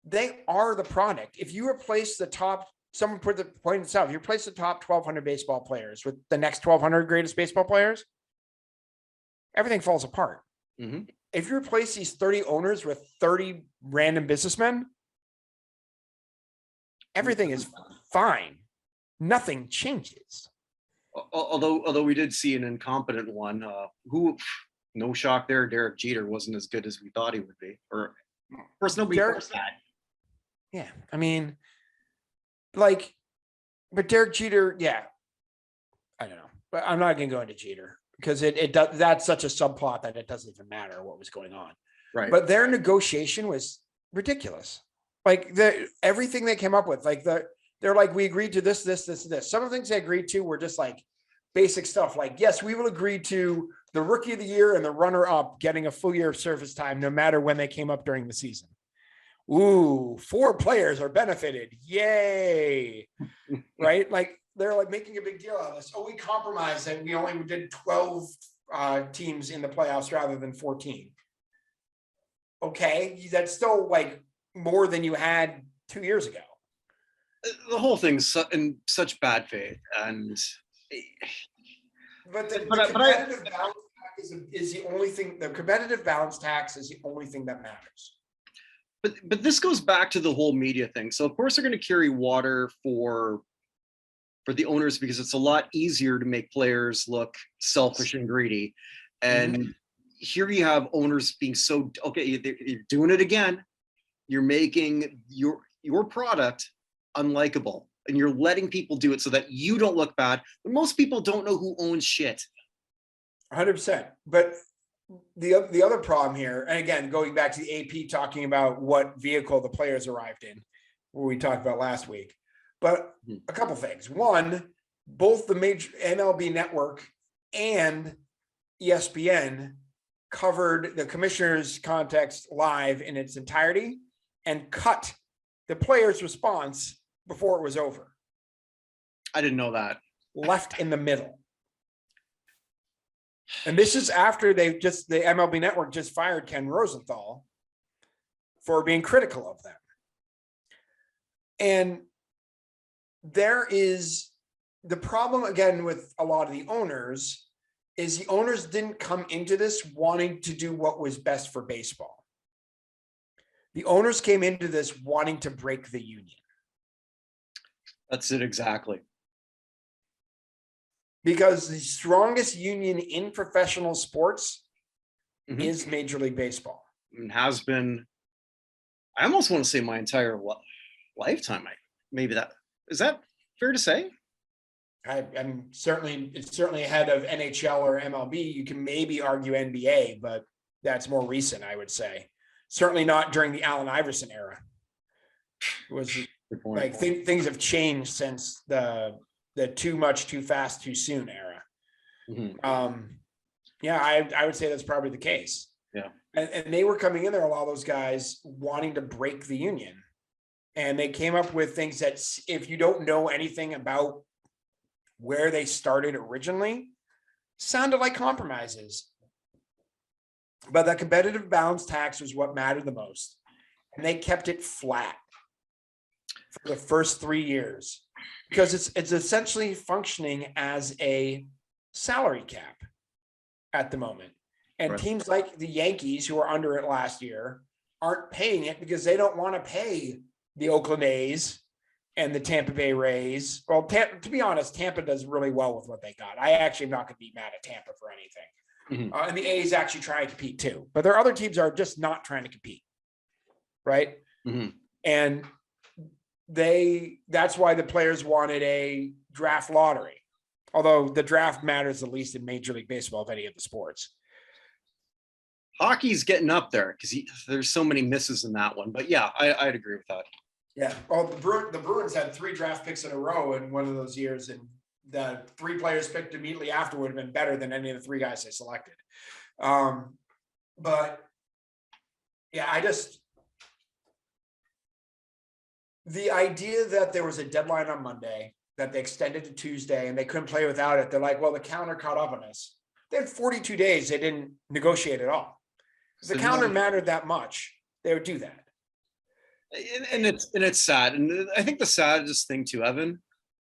they are the product. If you replace the top, someone put the point itself, you replace the top 1,200 baseball players with the next 1,200 greatest baseball players, everything falls apart. If you replace these 30 owners with 30 random businessmen, everything is fine. Nothing changes. Although we did see an incompetent one, who, no shock there, Derek Jeter wasn't as good as we thought he would be. Or, of course, nobody forced that. Yeah, I mean, like, but Derek Jeter, yeah, I don't know, but I'm not going to go into Jeter because it does. That's such a subplot that it doesn't even matter what was going on. Right. But their negotiation was ridiculous. Like everything they came up with, like they're like, we agreed to this. Some of the things they agreed to were just like basic stuff. Like, yes, we will agree to the rookie of the year and the runner up getting a full year of service time, no matter when they came up during the season. Ooh, 4 players are benefited. Yay. Right? Like they're like making a big deal out of this. Oh, we compromised and we only did 12 teams in the playoffs rather than 14. Okay. That's still like more than you had 2 years ago. The whole thing's in such bad faith. And but the competitive balance tax is the only thing. The competitive balance tax is the only thing that matters. But this goes back to the whole media thing. So of course they're going to carry water for the owners because it's a lot easier to make players look selfish and greedy. And here you have owners being so, okay, you're doing it again. You're making your product unlikable and you're letting people do it so that you don't look bad. But most people don't know who owns shit. 100%. But the other problem here, and again, going back to the AP talking about what vehicle the players arrived in, where we talked about last week, but a couple things. One, both the major MLB network and ESPN covered the commissioner's context live in its entirety and cut the player's response before it was over. I didn't know that. Left in the middle. And this is after the MLB network just fired Ken Rosenthal for being critical of them. And there is the problem again with a lot of the owners is the owners didn't come into this wanting to do what was best for baseball. The owners came into this wanting to break the union. That's it exactly. Because the strongest union in professional sports is Major League Baseball. And has been, I almost want to say my entire lifetime. Maybe that, is that fair to say? It's certainly ahead of NHL or MLB. You can maybe argue NBA, but that's more recent, I would say. Certainly not during the Allen Iverson era. It was like things have changed since the too much, too fast, too soon era. I would say that's probably the case. Yeah. And they were coming in there, a lot of those guys wanting to break the union. And they came up with things that if you don't know anything about where they started originally, sounded like compromises. But the competitive balance tax was what mattered the most. And they kept it flat for the first 3 years. because it's essentially functioning as a salary cap at the moment. And Right. teams like the Yankees, who were under it last year, aren't paying it because they don't want to pay the Oakland A's and the Tampa Bay Rays. Well, to be honest, Tampa does really well with what they got. I actually am not going to be mad at Tampa for anything. And the A's actually try to compete too. But there are other teams that are just not trying to compete. Right. And that's why the players wanted a draft lottery. Although the draft matters the least in Major League Baseball of any of the sports. Hockey's getting up there because there's so many misses in that one. But yeah, I'd agree with that. Yeah. Well, the Bruins had 3 draft picks in a row in one of those years, and the 3 players picked immediately after would have been better than any of the 3 guys they selected. But yeah, the idea that there was a deadline on Monday that they extended to Tuesday and they couldn't play without it. They're like, well, the counter caught up on us. They had 42 days. They didn't negotiate at all. If the counter mattered that much, they would do that. And it's sad. And I think the saddest thing too, Evan,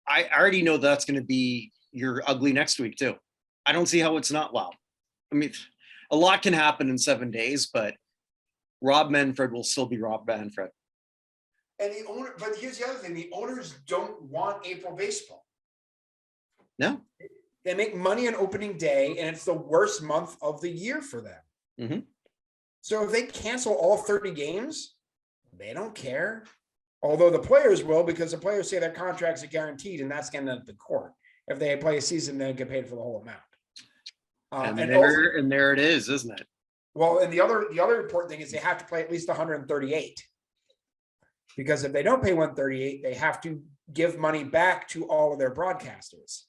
I already know that's going to be your ugly next week too. I don't see how it's not loud. I mean, a lot can happen in 7 days, but Rob Manfred will still be Rob Manfred. And the owner, but here's the other thing: the owners don't want April baseball. No, they make money on opening day, and it's the worst month of the year for them. So if they cancel all 30 games, they don't care. Although the players will, because the players say their contracts are guaranteed, and that's going to end up in court. If they play a season, they get paid for the whole amount. And there it is, isn't it? Well, and the other important thing is they have to play at least 138. Because if they don't pay 138, they have to give money back to all of their broadcasters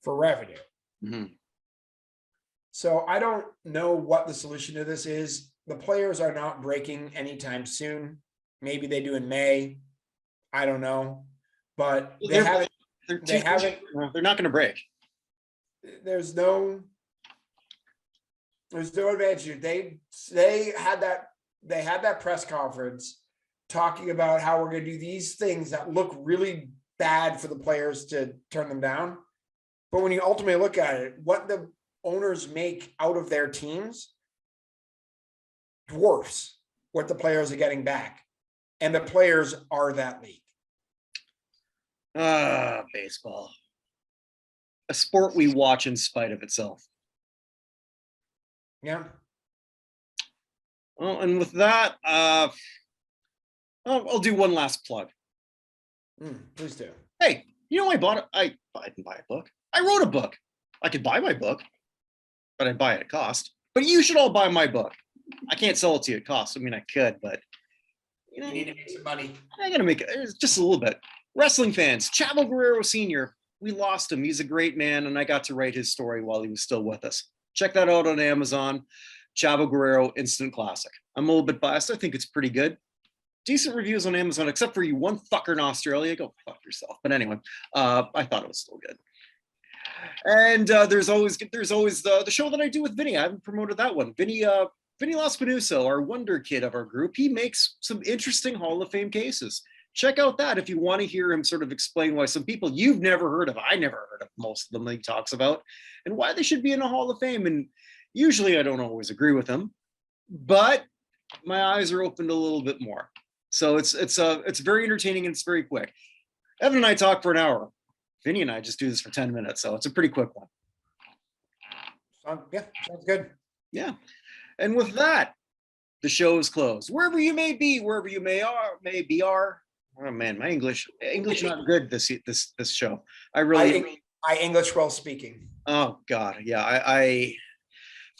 for revenue. So I don't know what the solution to this is. The players are not breaking anytime soon. Maybe they do in May. I don't know. But they're not going to break. There's no advantage. They had that press conference talking about how we're going to do these things that look really bad for the players to turn them down. But when you ultimately look at it, what the owners make out of their teams dwarfs what the players are getting back. And the players are that league. Baseball. A sport we watch in spite of itself. Yeah. Well, and with that, I'll do one last plug. Please do. Hey, you know, I didn't buy a book. I wrote a book. I could buy my book, but I'd buy it at cost. But you should all buy my book. I can't sell it to you at cost. I mean, I could, but you need to make some money. I got to make it just a little bit. Wrestling fans, Chavo Guerrero Sr., we lost him. He's a great man, and I got to write his story while he was still with us. Check that out on Amazon. Chavo Guerrero Instant Classic. I'm a little bit biased. I think it's pretty good. Decent reviews on Amazon, except for you one fucker in Australia. Go fuck yourself. But anyway, I thought it was still good. And there's always the show that I do with Vinny. I haven't promoted that one. Vinny Laspinuso, our wonder kid of our group, he makes some interesting Hall of Fame cases. Check out that if you want to hear him sort of explain why some people you've never heard of, I never heard of most of them he talks about, and why they should be in the Hall of Fame. And usually I don't always agree with him, but my eyes are opened a little bit more. So it's very entertaining and it's very quick. Evan and I talk for an hour. Vinny and I just do this for 10 minutes, so it's a pretty quick one. Yeah, sounds good. Yeah. And with that, the show is closed. Wherever you may be, wherever you may be. Oh man, my English not good this show. I English well speaking. Oh God, yeah.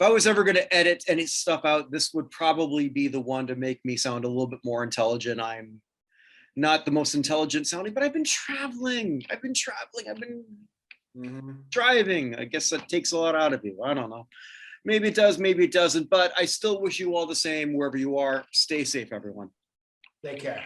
If I was ever going to edit any stuff out, this would probably be the one to make me sound a little bit more intelligent. I'm not the most intelligent sounding, but I've been traveling. I've been driving. I guess that takes a lot out of you. I don't know. Maybe it does, maybe it doesn't, but I still wish you all the same wherever you are. Stay safe, everyone. Take care.